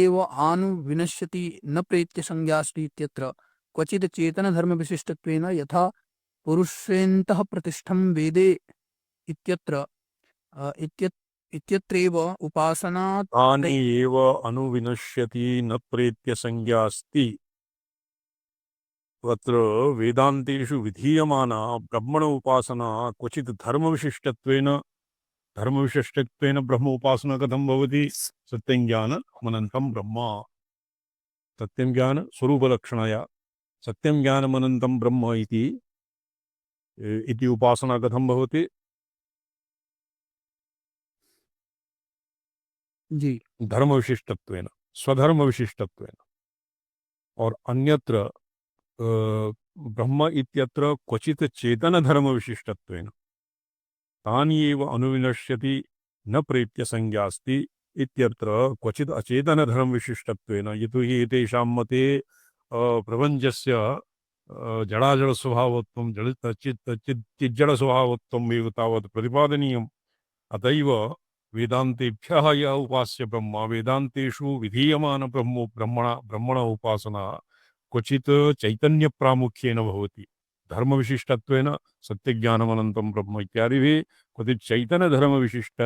एव आनुविनश्यति न प्रेत्य संज्ञास्ति इत्यत्र क्वचित् चेतनधर्मविशिष्टत्वेन यथा पुरुषेन्तः प्रतिष्ठं वेदे इत्यत्र इत्यत्रैव उपासना तानि एव अनुविनश्यति न प्रेत्य संज्ञा अस्ति। तत्र वेदान्तेषु विधीयमाना ब्रह्मण उपासना क्वचित् धर्मविशिष्टत्वेन ब्रह्म उपासना कथं भवति? सत्यं ज्ञानमनन्तं ब्रह्म। सत्यं ज्ञान स्वरूपलक्षणया सत्यं ज्ञानमनन्तं ब्रह्म इति उपासना कथं भवति? जी धर्मविशिष्टत्वेन, स्वधर्मविशिष्टत्वेन। और अन्यत्र ब्रह्म इत्यत्र क्वचित् चेतनधर्मविशिष्टत्वेन तानि एव अनुविनश्यति न प्रेत्य संज्ञास्ति इत्यत्र क्वचित् अचेतनधर्मविशिष्टत्वेन। यतोहि एतेषां मते प्रपञ्चस्य जडाजडस्वभावत्वं चिज्जडस्वभावत्वम् एव तावत् प्रतिपादनीयम्। अतैव वेदान्तेभ्यः यः उपास्य ब्रह्म वेदान्तेषु विधीयमान ब्रह्मण उपासना क्वचित् चैतन्यप्रामुख्येन भवति। धर्मविशिष्टत्वेन सत्यज्ञानमनन्तं ब्रह्म इत्यादिभिः क्वचित् चैतन्यधर्मविशिष्ट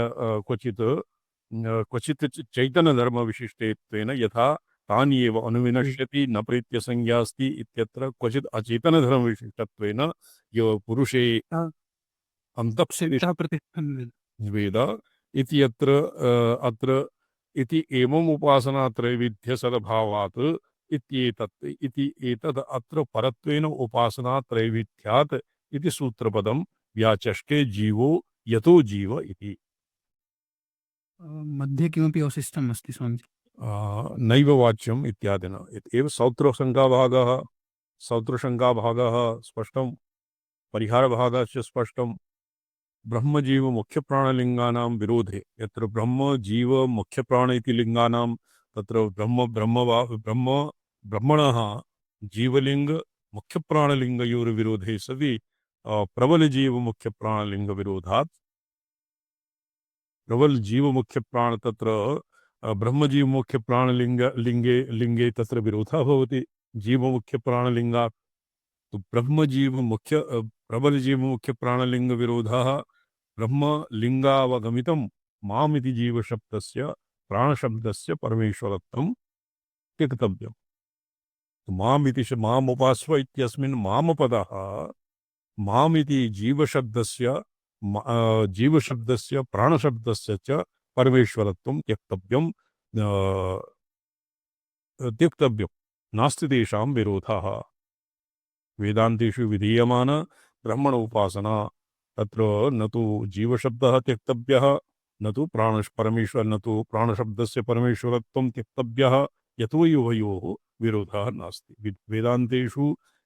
क्वचित् चैतन्यधर्मविशिष्टेत्वेन यथा तानि एव अनुविनश्यति न प्रेत्य संज्ञास्ति इत्यत्र क्वचित् अचेतनधर्मविशिष्टत्वेन यो पुरुषे प्रतिष्ठन् वेद इति अत्र इति एवम् उपासना त्रैविध्यसद्भावात् एतद् अत्र परत्वेन उपासना त्रैविध्यात् इति सूत्रपदं व्याचष्टे जीवो यतो जीव इति। मध्ये किमपि अवशिष्टम् अस्ति स्वामिजि। नैव वाच्यम् इत्यादिना एव सौत्रशङ्काभागः स्पष्टं, परिहारभागश्च स्पष्टं। ब्रह्मजीव मुख्यप्राणलिङ्गानां विरोधे यत्र ब्रह्मजीव मुख्यप्राण इति लिङ्गानां तत्र ब्रह्मणः जीवलिङ्ग मुख्यप्राणलिङ्गयोर्विरोधे सति प्रबलजीव मुख्यप्राणलिङ्गविरोधात् प्रबलजीव मुख्यप्राण तत्र ब्रह्मजीव मुख्यप्राणलिङ्गे तत्र विरोधः भवति जीवमुख्यप्राणलिङ्गात्। तो प्रबलजीव मुख्यप्राणलिङ्ग विरोधः ब्रह्मलिङ्गावगमितं मामिति जीवशब्दस्य प्राणशब्दस्य परमेश्वरत्वं त्यक्तव्यम्। माम् उपास्व इत्यस्मिन् मामपदः मामिति जीवशब्दस्य प्राणशब्दस्य च परमेश्वरत्वं त्यक्तव्यं नास्ति तेषां विरोधः। वेदान्तेषु विधीयमान ब्रह्मण उपासना तत्र न तु जीवशब्दः त्यक्तव्यः न तु प्राणशब्दस्य परमेश्वरत्वं त्यक्तव्यः यतोहि उभयोः विरोधः नास्ति। वेदान्तेषु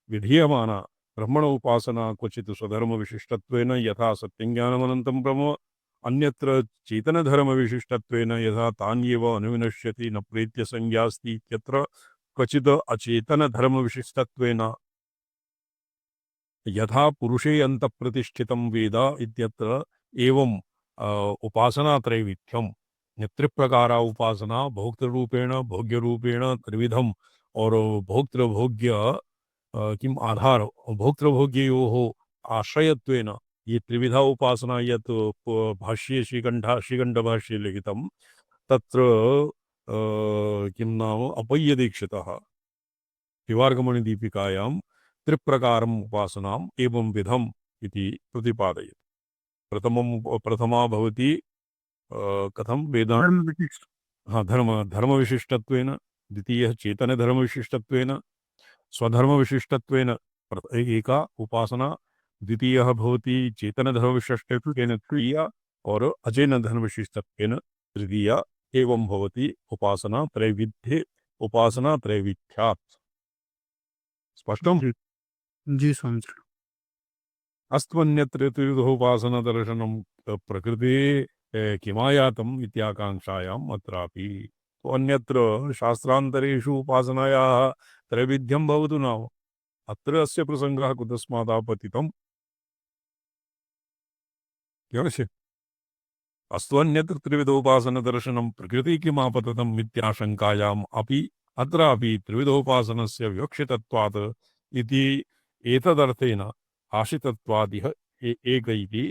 विधीयमान ब्रह्मण उपासना क्वचित् स्वधर्मविशिष्टत्वेन यथा सत्यज्ञानमनन्तं ब्रह्म अन्यत्र चेतनधर्मविशिष्टत्वेन यथा तान्येव अनुविनश्यति न प्रेत्य संज्ञास्ति इत्यत्र क्वचित् अचेतनधर्मविशिष्टत्वेन यथा पुरुषे अन्तःप्रतिष्ठितं वेद इत्यत्र एवं उपासनात्रैविध्यम त्रिप्रकारा उपासना भोक्तृरूपेण भोग्यरूपेण त्रिविधम और भोक्तृभोग्य किम आधार भोक्तृभोग्ययोः आश्रयत्वेन ये त्रिविधा उपासना यत् भाष्ये श्रीकण्ठ भाष्ये लिखितं तत्र किं नाम अपय्यदीक्षितः शिवार्गमणिदीपिकायां त्रिप्रकारम् उपासनाम् एवं विधम् इति प्रतिपादयति। प्रथमा भवति कथं वेदांत धर्मविशिष्टत्वेन, द्वितीयः चेतनधर्मविशिष्टत्वेन, स्वधर्मविशिष्टत्वेन एका उपासना, द्वितीयः भवति चेतनधर्मविशिष्टत्वेन तृतीया और अचेतनधर्मविशिष्टत्वेन तृतीया। एवं भवति उपासना त्रैविध्ये उपासना त्रैविध्यात्। स्पष्टं? जी स्वामी जी। अस्त्वन्यत्र त्रिविधोपासना दर्शनं प्रकृते किमायातम् इत्याकाङ्क्षायाम् अत्रापि। तो अन्यत्र शास्त्रान्तरेषु उपासनायाः त्रैविध्यं भवतु नाम अत्र अस्य प्रसङ्गः कुतस्मादापतितम् किमस्य अस्त्वन्यत्र त्रिविधोपासनदर्शनं प्रकृते किमापततम् इत्याशङ्कायाम् अपि अत्रापि त्रिविधोपासनस्य विवक्षितत्वात् इति एतदर्थेन आशितत्वादिह एक इति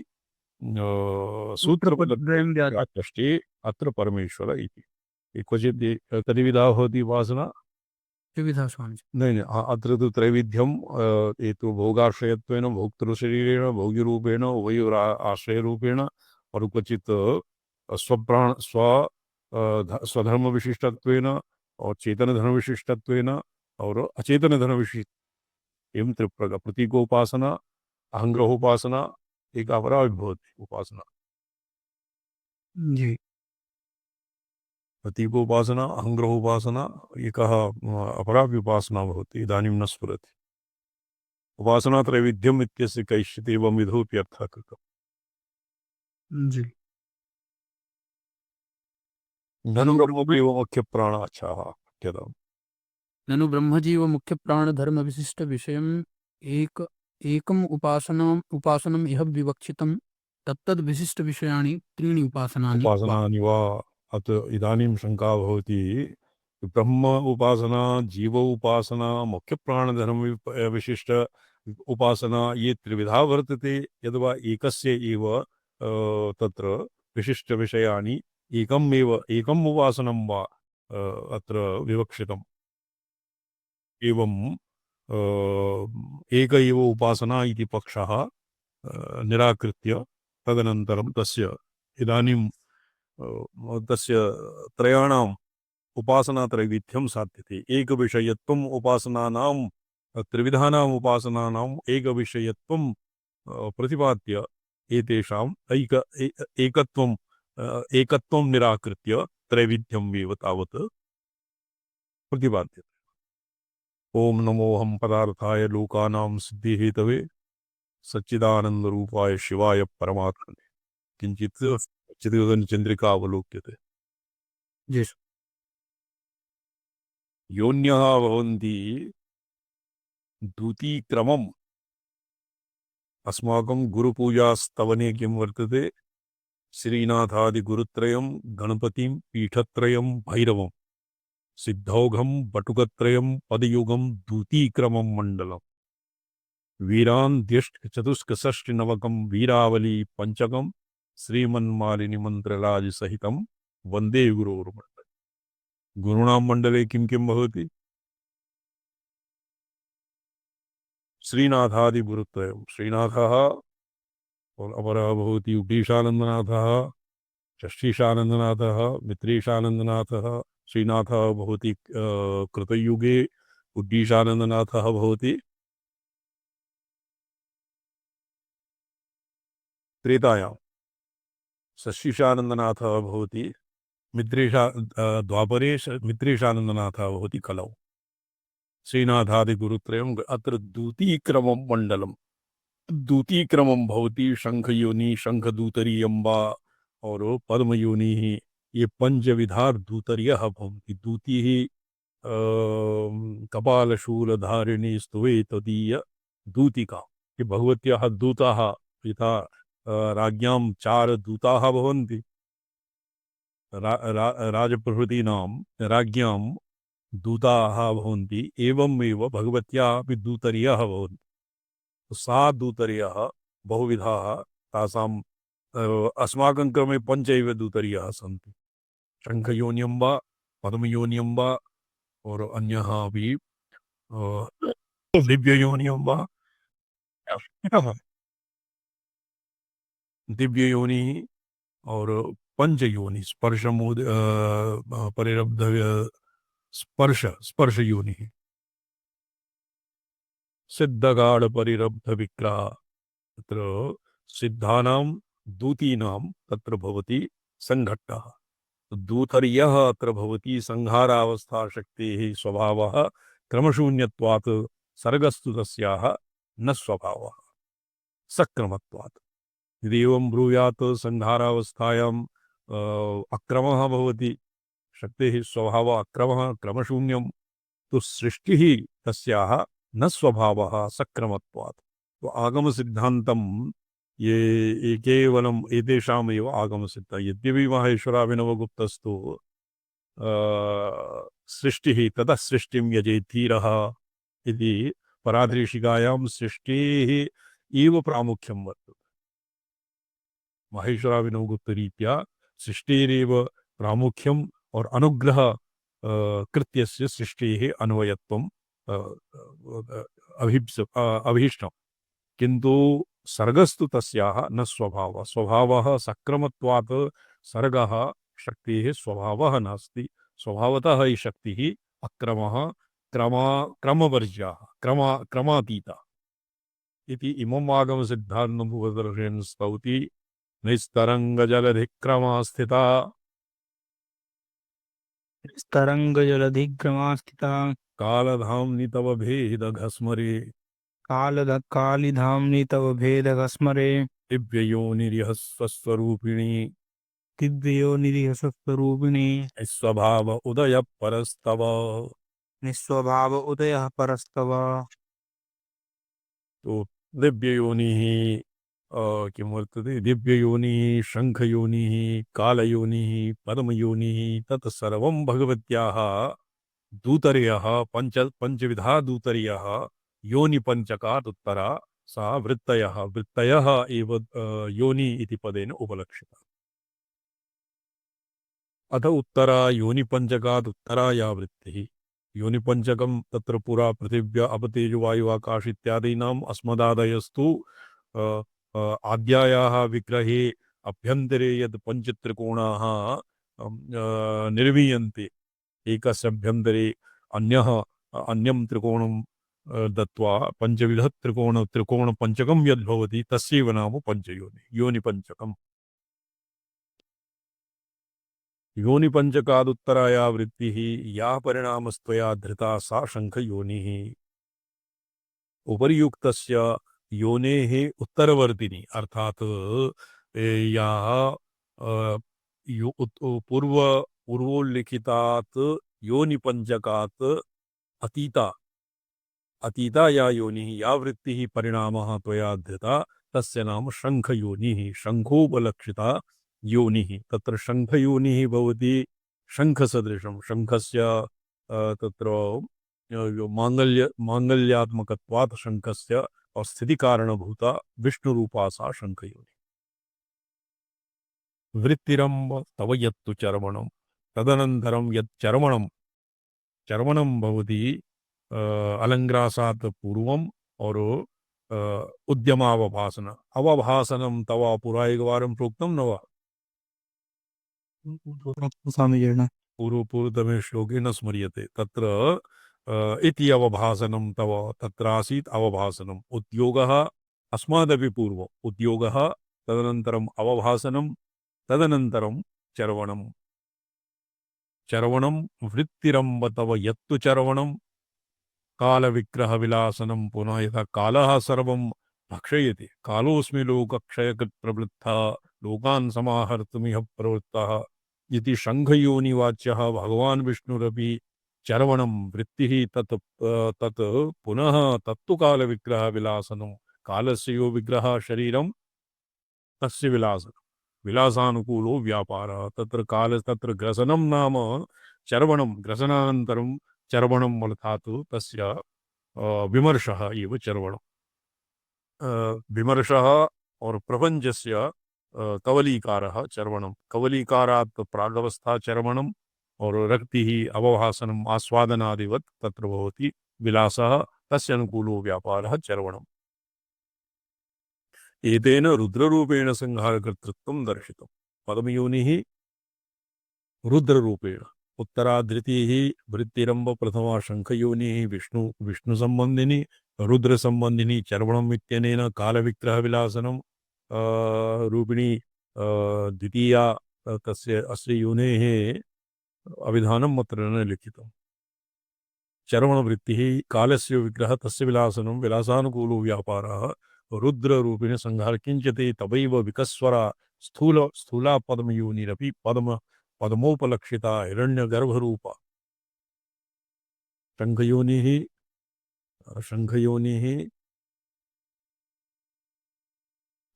सूत्रपदस्य अत्र परमेश्वर इति। क्वचित् कति विधा भवति उपासना? त्रिविधा स्वामी जी। नहीं अत्र तु त्रैविध्यम् एतु भोगाश्रयत्वेन भोक्तृशरीरेण भोग्यरूपेण उभयोर आश्रयरूपेण और क्वचित् स्वधर्मविशिष्टत्वेन और चेतनधर्मविशिष्टत्वेन और अचेतनधर्मविशिष्ट एवं प्रतीकोपासना अहंग्रहोपासना एक अपरा भवति उपासना। जी प्रतीकोपासना अहंग्रहोपासना एकः अपरापि उपासना भवति इदानीं न स्फुरति। उपासना त्रैविध्यम् इत्यस्य कैश्चित् एवं विधोऽपि अर्थः कृतः। जी। ननु ब्रह्मैव मुख्यप्राणाच्छाः पठ्यताम्। ननु ब्रह्मजीव मुख्य प्राण धर्म विशिष्ट विषयम् एकम उपासनम इह विवक्षितम् तत्तद् विशिष्ट विषयाणि त्रीणि उपासनानि वा। उपासनानि वा अत इदानीं शङ्का भवति ब्रह्म उपासना जीव उपासना मुख्यप्राणधर्म विशिष्ट उपासना ये त्रिविधा वर्तते यद्वा एकस्य एव तत्र विशिष्टविषयाणि एकम् उपासनं वा अत्र विवक्षितम्। एवं एक एव उपासना इति पक्षः निराकृत्य तदनन्तरं तस्य इदानीं तस्य त्रयाणाम् उपासनात्रैविध्यं साध्यते। एकविषयत्वम् उपासनानां त्रिविधानाम् उपासनानाम् एकविषयत्वं प्रतिपाद्य एतेषाम् एकत्वं निराकृत्य त्रैविध्यम् एव तावत् प्रतिपाद्यते। ओम नमोऽहं पदार्थाय लोकानां सिद्धिहेतवे सच्चिदानन्दरूपाय शिवाय परमात्मने। किञ्चित् चित्रचन्द्रिका अवलोक्यते। जी योन्यः भवन्ति द्वितीक्रमम् अस्माकं गुरुपूजास्तवने किं वर्तते श्रीनाथादिगुरुत्रयं गणपतिं पीठत्रयं भैरवं सिद्धौघं बटुकत्रयं पदयुगं द्वितीक्रमं मण्डलम् वीरान् द्यष्ट चतुष्कषष्टिनवकं वीरावली पंचकं श्रीमन्मालिनी मंत्रराज सहितं वंदे गुरोर्मण्डले। गुरूणां मण्डले किं किं भवति? श्रीनाथादिगुरुत्रयं श्रीनाथः और अपरः भवति उडीशानन्दनाथः षष्ठीशानन्दनाथः मित्रेशानन्दनाथः श्रीनाथः भवति कृतयुगे उड्डीशानन्दनाथः भवति त्रेतायां षष्ठीशानन्दनाथः भवति द्वापरे मित्रेशानन्दनाथः भवति कलौ श्रीनाथादिगुरुत्रयम् अत्र द्वितीयक्रमं मण्डलं द्वितीयक्रमं भवति शङ्खयोनि शङ्खदूतरी अम्बा और पद्मयोनिः ये पंचविधा दूतर्यः भवन्ति दूतिः कपालशूलधारिणी स्तुवे तदीय दूतिका ये भगवत्याः दूताः यथा राज्ञां चार दूताः भवन्ति राजप्रभृतीनां राज्ञां दूताः भवन्ति एवमेव भगवत्याः अपि दूतर्यः भवन्ति सा दूतर्यः बहुविधाः तासां अस्माकं क्रमे पञ्च एव दूतर्यः सन्ति शङ्खयोन्यम्बा पद्मयोन्यम्बा और अन्यः अपि दिव्ययोन्यम्बा दिव्ययोनिः और पंचयोनि परिरब्ध स्पर्श योनिः सिद्धगाढ परिरब्ध विग्रह तत्र सिद्धानां दूतीनां तत्र भवति संघट्टः दूतर्यः अत्र भवति संहारावस्था शक्तेः स्वभावः क्रमशून्यत्वात् सर्गस्तु तस्याः न स्वभावः सक्रमत्वात् यदि एवं ब्रूयात् संहारावस्थायां अक्रमः भवति शक्तेः स्वभावः अक्रमः क्रमशून्यं तो सृष्टिः तस्याः न स्वभावः सक्रमत्वात् तो आगम सिद्धांतम ये केवलम एतेषाम् एव आगम सिद्ध यद्यपि माहेश्वराभिनवगुप्तस्तु सृष्टिः ततः सृष्टिं यजेत् धीरः इति पराधीशिकायां सृष्टेः एव प्रामुख्यं वर्तते माहेश्वराभिनवगुप्तरीत्या सृष्टेरेव प्रामुख्यम् और अनुग्रह कृत्यस्य सृष्टेः अन्वयत्वम् अभीष्टम् किन्तु सर्गस्तु तस्याः न स्वभावः स्वभावः सक्रमत्वात् सर्गः शक्तेः स्वभावः नास्ति स्वभावतः ही शक्तिः अक्रमः क्रमवर्ज्यः क्रमातीता इति इमम् आगमसिद्धान्तम् उपदर्शयन् स्तौति निस्तरङ्गजलधिक्रमा स्थिता तरंगजलधिग्रमा स्थिता कालधाम्नि तव भेदघस्मरे कालिधाम्नि तव भेदघस्मरे दिव्ययोनिरिह स्वस्वरूपिणी दिव्ययोनिरिहस्वरूपिणी स्वभाव उदय परस्तव निस्वभाव उदयः परस्तव तो दिव्ययोनिः किं वर्तते दिव्ययोनिः शङ्खयोनिः कालयोनिः पद्मयोनिः तत् सर्वं भगवत्याः दूतर्यः पंचविधा दूतर्यः योनिपञ्चकात् उत्तरा सा वृत्तयः एव योनि इति पदेन उपलक्षिता अथ उत्तरा योनिपञ्चकात् उत्तरा या वृत्तिः योनिपञ्चकं तत्र पुरा पृथिव्या अपतेजो वायु आकाश इत्यादीनाम् अस्मदादयस्तु आद्यायाः विग्रहे अभ्यन्तरे यद् पञ्चत्रिकोणाः निर्मीयन्ते एकस्य अभ्यन्तरे अन्यं त्रिकोणं दत्वा पञ्चविध त्रिकोणपञ्चकं यद्भवति तस्यैव नाम पञ्चयोनि योनिपञ्चकम् योनिपञ्चकादुत्तराया वृत्तिः या परिणामस्त्वया धृता सा शङ्खयोनिः उपर्युक्तस्य योनेः उत्तरवर्तिनी अर्थात या पूर्वोल्लिखितात् योनिपञ्चकात् अतीता या योनिः या वृत्तिः परिणामः त्वया धृता तस्य नाम शङ्खयोनिः शङ्खोपलक्षिता योनिः तत्र शङ्खयोनिः भवति शङ्खसदृशं शङ्खस्य तत्र माङ्गल्यात्मकत्वात् शङ्खस्य और स्थितिकारणभूता विष्णुरूपा सा शङ्खयोनिः वृत्तिरम्ब तव यत्तु चर्वणं तदनन्तरं यत् चर्वणं भवति अलङ्ग्रासात् पूर्वं और उद्यमावभासन अवभासनं तव पुरा एकवारं प्रोक्तं न वा? स्वामीजीर्ण पूर्वतमे श्लोके न स्मर्यते तत्र इति अवभासनं तव तत्र आसीत् अवभासनम् उद्योगः अस्मादपि पूर्वम् उद्योगः तदनन्तरम् अवभासनं तदनन्तरं चरवणं चरवणं वृत्तिरम्ब तव यत्तु चरवणं कालविग्रहविलासनं पुनः यथा कालः सर्वं भक्षयति कालोऽस्मि लोकक्षयकृत् प्रवृत्तः लोकान् समाहर्तुमिह प्रवृत्तः इति शङ्खयोनिवाच्यः भगवान् विष्णुरपि चरवणं वृत्तिः तत् पुनः तत्तु कालविग्रहविलासनं कालस्य यो विग्रहः शरीरं तस्य विलासनं विलासानुकूलो व्यापारः तत्र काल तत्र ग्रसनं नाम चर्वणं ग्रसनानन्तरं चर्वणम् अर्थात् तस्य विमर्शः एव चर्वणम् विमर्शः और प्रपञ्चस्य कवलीकारः चर्वणं कवलीकारात् प्रागवस्था चर्वणम् और रक्तिः अवभासनम् आस्वादनादिवत् तत्र भवति विलासः तस्य अनुकूलो व्यापारः चर्वणम् एतेन रुद्ररूपेण संहारकर्तृत्वं दर्शितम् पद्मयोनिः रुद्ररूपेण उत्तरा धृतिः वृत्तिरम्ब प्रथमा शङ्खयोनिः विष्णुसम्बन्धिनी रुद्रसम्बन्धिनी चर्वणम् इत्यनेन कालविग्रहविलासनं रूपिणी द्वितीया तस्य अस्य योनेः अविधानम् अत्र न लिखितम् चर्वणवृत्तिः कालस्य विग्रह तस्य विलासनं विलासानुकूलो व्यापारः रुद्ररूपिणी संहार किञ्चिते तवैव विकस्वरा स्थूला पद्मयोनिरपि पद्मोपलक्षिता हिरण्यगर्भरूपा शङ्खयोनिः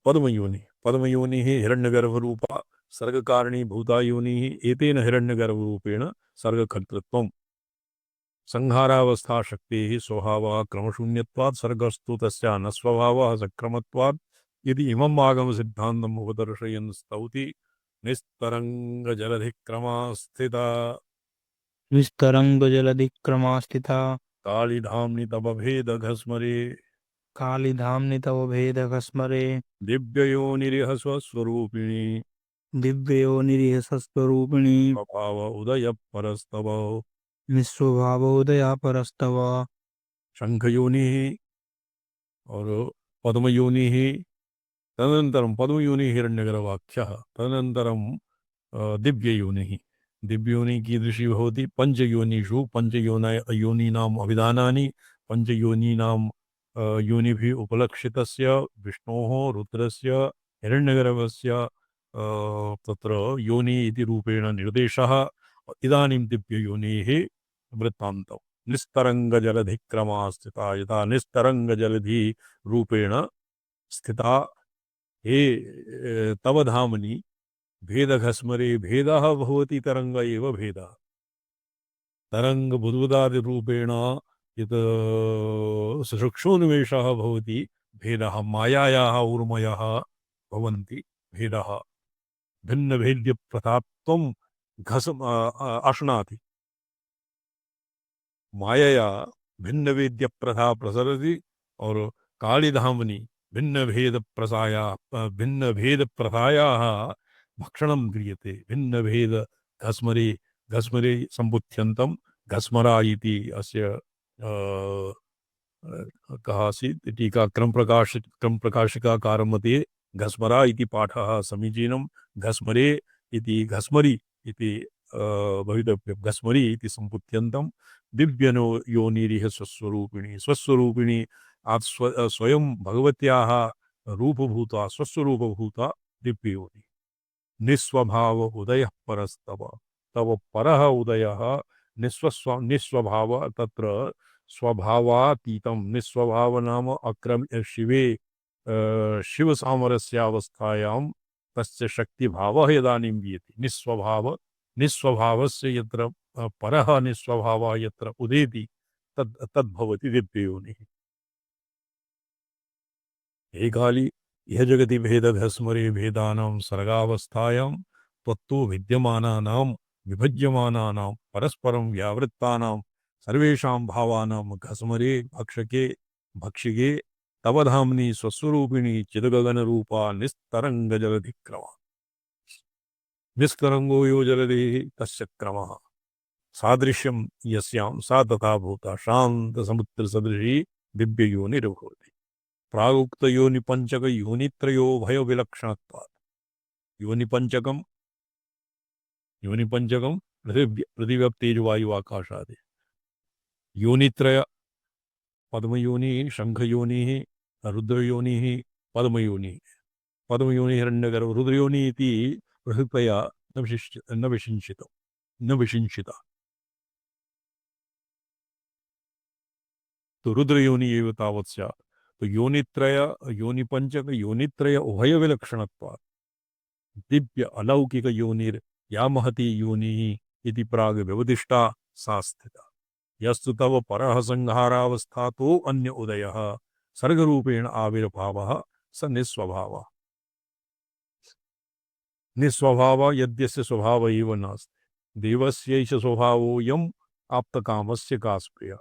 पद्मयोनिः हिरण्यगर्भरूपा सर्गकारिणी भूता योनिः एतेन हिरण्यगर्भरूपेण सर्गकर्तृत्वम् संहारावस्था शक्तेः स्वभावः क्रमशून्यत्वात् सर्गस्तु तस्या न स्वभावः सक्रमत्वात् यदि इमम् आगमसिद्धान्तम् उपदर्शयन् स्तौति निस्तरङ्गजलधिक्रमा स्थिता कालिधाम्नि तव भेदघस्मरे कालिधाम्नि तव भेदघस्मरे दिव्ययोनिरिह स्वस्वरूपिणी दिव्ययोनिरिह सस्वरूपिणी स्वभाव उदय परस्तव निःस्वभावोदया परस्तव शङ्खयोनिः और पद्मयोनिः तदनन्तरं पद्मयोनिः हिरण्यगर्भाख्यः तदनन्तरं दिव्ययोनिः दिव्ययोनिः कीदृशी भवति पञ्चयोनिषु योनीनाम् अभिधानानि पञ्चयोनीनां योनिभिः उपलक्षितस्य विष्णोः रुद्रस्य हिरण्यगर्भस्य तत्र योनि इति रूपेण निर्देशः इदानीं दिव्ययोनेः वृत्तान्तं निस्तरङ्गजलधिक्रमा स्थिता यथा निस्तरङ्गजलधि रूपेण स्थिता हे तव धामनि भेदघस्मरे भेदः भवति तरङ्ग एव भेदः तरङ्ग बुद्बुदादिरूपेण यत् सुषुक्षोन्मेषः भवति भेदः मायायाः ऊर्मयः भवन्ति भेदः भिन्नभेद्यप्रताप्त्वं अश्नाति मायया भिन्नवेद्य प्रथा प्रसरति और कालिधामनि भिन्न भेद प्रथायाः भक्षणं क्रियते भिन्न भेद घस्मरे सम्बुध्यन्तं घस्मरा इति अस्य कः आसीत् टीका क्रमप्रकाशिकाकारं मते घस्मरा इति पाठः समीचीनं घस्मरे इति घस्मरि इति भवितव्यं घस्मरि इति सम्बुध्यन्तं दिव्यनो योनिरिह स्वस्वरूपिणी स्वयं भगवत्याः रूपभूता स्वस्वरूपभूता दिव्ययोनि निस्वभाव उदयः परस्तव तव परः उदयः निस्वभाव तत्र स्वभावातीतं निस्वभाव नाम अक्रम शिवे शिवसामरस्यावस्थायां तस्य शक्तिभावः इदानीं वियते निस्वभावस्य यत्र परः निस्वभावः यत्र उदेति तद्भवति दिव्ययोनिः हे काली यह जगति भेदघस्मरे भेदानां सर्गावस्थायां त्वत्तो विद्यमानानां विभज्यमानानां परस्परं व्यावृत्तानां सर्वेषां भावानां घस्मरे भक्षके भक्षिगे तव धाम्नि स्वस्वरूपिणी चिदगगनरूपा निस्तरङ्गजलधिक्रमा निस्तरङ्गो यो जलधिः तस्य क्रमः सादृश्यं यस्यां सा तथा भूता शान्तसमुद्रसदृशी दिव्ययोनिर्भवति प्रागुक्तयोनिपञ्चकयोनित्रयो भयविलक्षणत्वात् योनिपञ्चकं योनिपञ्चकं पृथिव्यप्तेजवायु आकाशादि योनित्रय पद्मयोनिः शङ्खयोनिः रुद्रयोनिः पद्मयोनिः पद्मयोनिः हिरण्यगर्भ रुद्रयोनिः इति पृथक्तया न विशिंशिता तो रुद्रयोनि एव तावत् स्यात् तो योनित्रय योनिपञ्चक योनित्रय उभयविलक्षणत्वात् दिव्य अलौकिक योनिर् या महती योनिः इति प्राग् व्यवदिष्टा सा स्थिता यस्तु तव परः संहारावस्थातो अन्य उदयः सर्गरूपेण आविर्भावः स निस्वभावः निस्वभावः यद्यस्य स्वभाव एव नास्ति देवस्यैष स्वभावोऽयम् आप्तकामस्य का स्प्रियः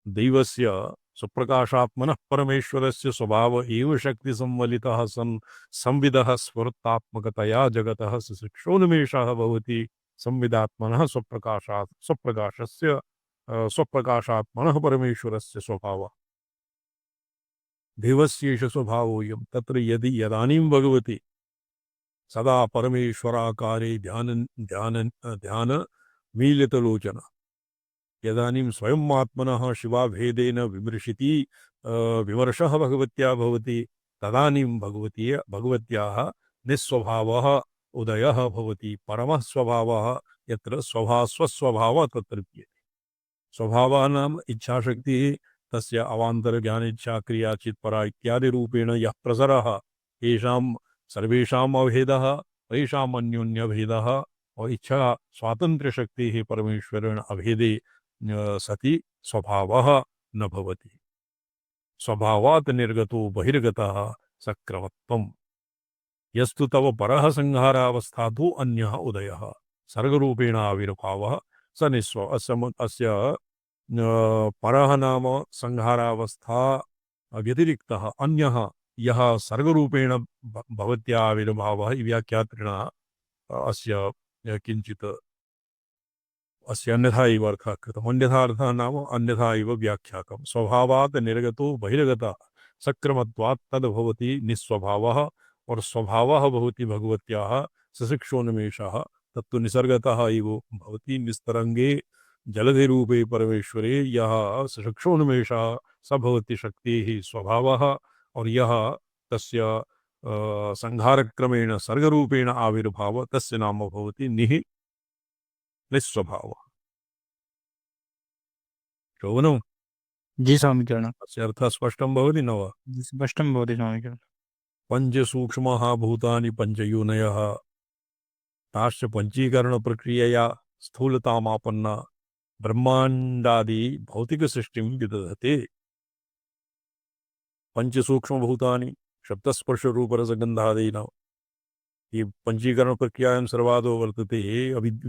दैवस्य स्वप्रकाशात्मनः परमेश्वरस्य स्वभाव एव शक्तिसंवलितः सन् संविदः स्फुरत्तात्मकतया जगतः सुशिक्षोन्मेषः भवति संविदात्मनः स्वप्रकाशस्य स्वप्रकाशात्मनः परमेश्वरस्य स्वभावः देवस्यैष स्वभावोऽयं तत्र यदि यदानीं भगवति सदा परमेश्वराकारे ध्यान मीलितलोचन यदानीं स्वयं आत्मनः शिवाभेदेन विमर्शः भगवत्या भवति तदानीं भगवत्याः निस्वभावः उदयः भवति परमः स्वभावः यत्र स्वस्वभावः तत्र विद्यते स्वभावः नाम इच्छाशक्तिः तस्य अवान्तरज्ञानेच्छा क्रिया चित्परा इत्यादि रूपेण यः प्रसरः येषां सर्वेषाम् अभेदः तेषाम् अन्योन्यभेदः और इच्छा स्वातन्त्र्यशक्तिः परमेश्वरेण अभेदे सति स्वभावः न भवति स्वभावात् निर्गतो बहिर्गतः सक्रमत्वम् यस्तु तव परः संहारावस्थातो अन्यः उदयः सर्गरूपेण आविर्भावः स निस्व अस्य परः नाम संहारावस्था व्यतिरिक्तः अन्यः यः सर्गरूपेण भवत्या आविर्भावः व्याख्यात्रिणा अस्य किञ्चित् अस्य अन्यथा एव अर्थः कृतः अन्यथा अर्थः नाम अन्यथा एव व्याख्याकं स्वभावात् निर्गतो बहिर्गतः सक्रमत्वात् तद् भवति निस्वभावः और स्वभावः भवति भगवत्याः सशिक्षोन्मेषः तत्तु निसर्गतः एव भवति निस्तरङ्गे जलधिरूपे परमेश्वरे यः सशिक्षोन्मेषः स भवति शक्तिः स्वभावः और यः तस्य संहारक्रमेण सर्गरूपेण आविर्भाव तस्य नाम भवति निस्वभावः श्रवणं जी स्वामीकरण अस्य अर्थः स्पष्टं भवति न वा स्पष्टं भवति स्वामीकरण पञ्चसूक्ष्मः भूतानि पञ्चयोनयः ताश्च पञ्चीकरणप्रक्रियया स्थूलतामापन्ना ब्रह्माण्डादि भौतिकसृष्टिं विदधते पञ्चसूक्ष्मभूतानि शब्दस्पर्शरूपरसगन्धादीनां ये पंचीकरण प्रक्रियायां सर्वादो वर्तते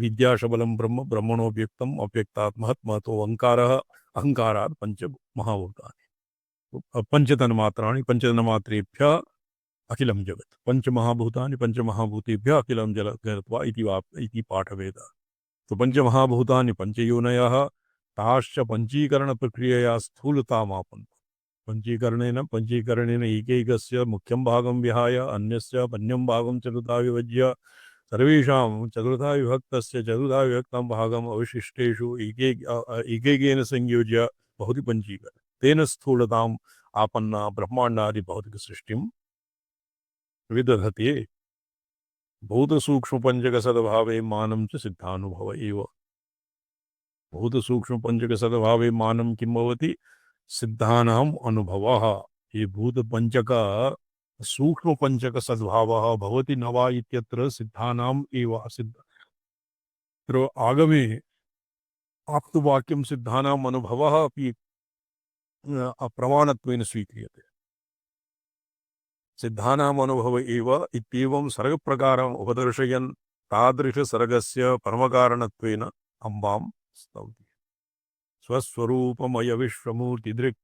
विद्याशबलं ब्रह्म ब्रह्मणोऽव्यक्तम् अव्यक्तात् महतो अहङ्कारः अहङ्कारात् पंच महाभूतानि पंचतन्मात्राणि पंचतन्मात्रेभ्यः अखिलं जगत् पंचमहाभूतानि पंचमहाभूतेभ्यः अखिलं जगत्वा इति पाठवेदः तो पंचमहाभूतानि पञ्चयोनयः ताश्च पंचीकरणप्रक्रियया स्थूलतामापन्नः पंचीकरणेन एकैकस्य मुख्यं भागं विहाय अन्यस्य अन्यं भागं चतुर्था विभज्य सर्वेषां चतुर्था विभक्तस्य चतुर्था विभक्तं भागम् अवशिष्टेषु एकैकेन संयोज्य भवति पंचीकरणं तेन स्थूलताम् आपन्ना ब्रह्माण्डादि भौतिकसृष्टिं विदधते भूतसूक्ष्मपञ्चकसद्भावे मानं च सिद्धानुभव एव भूतसूक्ष्मपञ्चकसद्भावे मानं किं भवति सिद्धानाम् अनुभवः ये भूतपञ्चक सूक्ष्मपञ्चक सद्भावः भवति न वा इत्यत्र सिद्धानाम् एव सिद्ध आगमे आप्तवाक्यं सिद्धानाम् अनुभवः अपि प्रमाणत्वेन स्वीक्रियते सिद्धानाम् अनुभव एव इत्येवं सर्गप्रकारम् उपदर्शयन् तादृशसर्गस्य परमकारणत्वेन अम्बां स्तौति स्वस्वरूपमय विश्वमूर्तिदृक्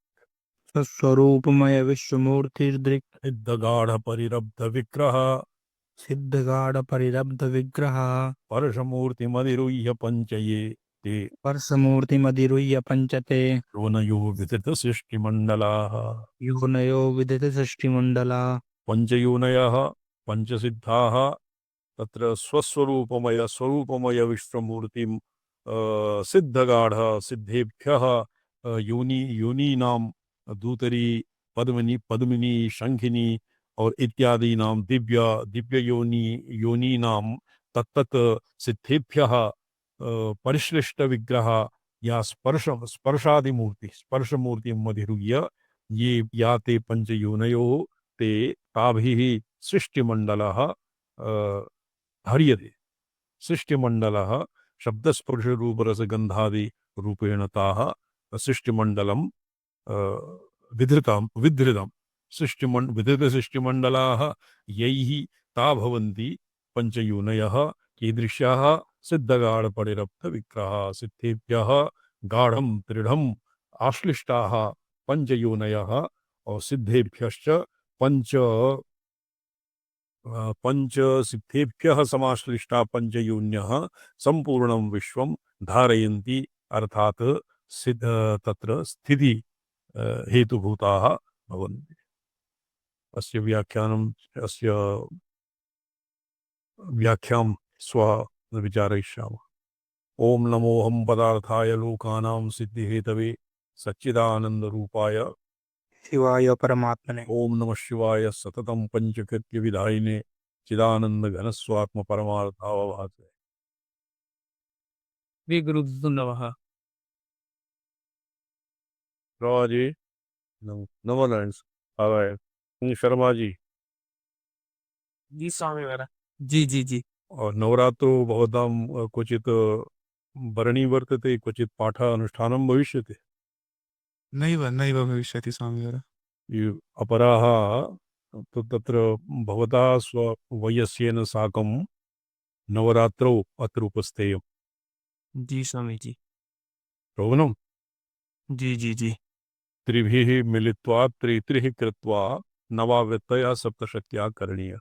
स्वरूपमय विश्वमूर्तिर्दृक् सिद्धगाढ़ परिरब्ध विग्रह सिद्धगाढ़ परिरब्ध विग्रह परशमूर्तिमधिरुह्य पंचये ते परसमूर्तिमधिरुह्य पंचते योनयो विदित सृष्टिमण्डलाः योनयो विदित सृष्टिमण्डला पंचयोनयः पंचसिद्धाः तत्र स्वस्वरूपमय विश्वमूर्तिं सिद्धगाढ़ सिद्धेभ्यः योनीनां दूतरी पद्मिनी शंखिनी और इत्यादि नाम दिव्य योनीनां तत्तत् सिद्धेभ्यः परिश्लिष्ट विग्रह या स्पर्शादि मूर्ति मधिरुह्य ये या ते पंचयोनयो ते ताभिः सृष्टिमण्डलः हर्यते सृष्टिमण्डलः शब्दस्पर्शरूपरसगन्धादि रूपेण ताः सृष्टिमण्डलं विधृतं विधृतसृष्टिमण्डलाः यैः ता भवन्ति पंचयोनयः कीदृशाः सिद्धगाढपरिरब्धविग्रहाः सिद्धेभ्यः गाढं दृढम् आश्लिष्टाः पंचयोनयः और सिद्धेभ्यश्च पंच सिद्धेभ्यः समाश्लिष्टा पंचयोन्यः संपूर्णं विश्वं धारयन्ति अर्थात सिद्ध तत्र स्थिति हेतुभूताः भवन्ति। अस्य व्याख्यां विचारयिष्यामः। ओम नमोऽहं पदार्थाय लोकानां सिद्धिहेतवे सच्चिदानन्दरूपाय शिवाय परमात्मने ओम नमः शिवाय सततं पंचकृत्य विधायिने चिदानंद घनस्वात्म परमार्थावभासे। श्री गुरुभ्यो नमः। राजी नमोनारायण आवाय शर्मा जी जी स्वामी वरा जी जी जी और नवरात्रो भवतां क्वचित् भरणी वर्तते क्वचित् पाठ अनुष्ठानं भविष्यति नैव भविष्यति स्वामी वरा अपराः तो तत्र भवता स्ववयस्येन साकं नवरात्रौ अत्र उपस्थेयम् जी स्वामी जी श्रवणं जी जी जी त्रिभिः मिलित्वा त्रिः कृत्वा नवावृत्तया सप्तशत्या करणीय।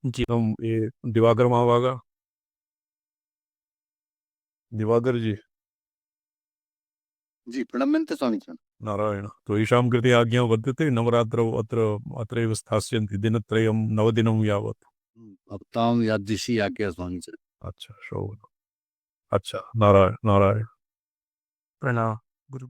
जी हम ये दिवाकर महाभागा दिवाकर जी जी प्रणम्यन्ते स्वामी जी। नारायण तो ईशां कृते आज्ञा वर्तते नवरात्रौ अत्रैव स्थास्यन्ति दिनत्रयं नवदिनं यावत्। भक्तां यादृशी आज्ञा स्वामी जी। अच्छा श्रवणम् अच्छा नारायण नारायण प्रणाम गुरु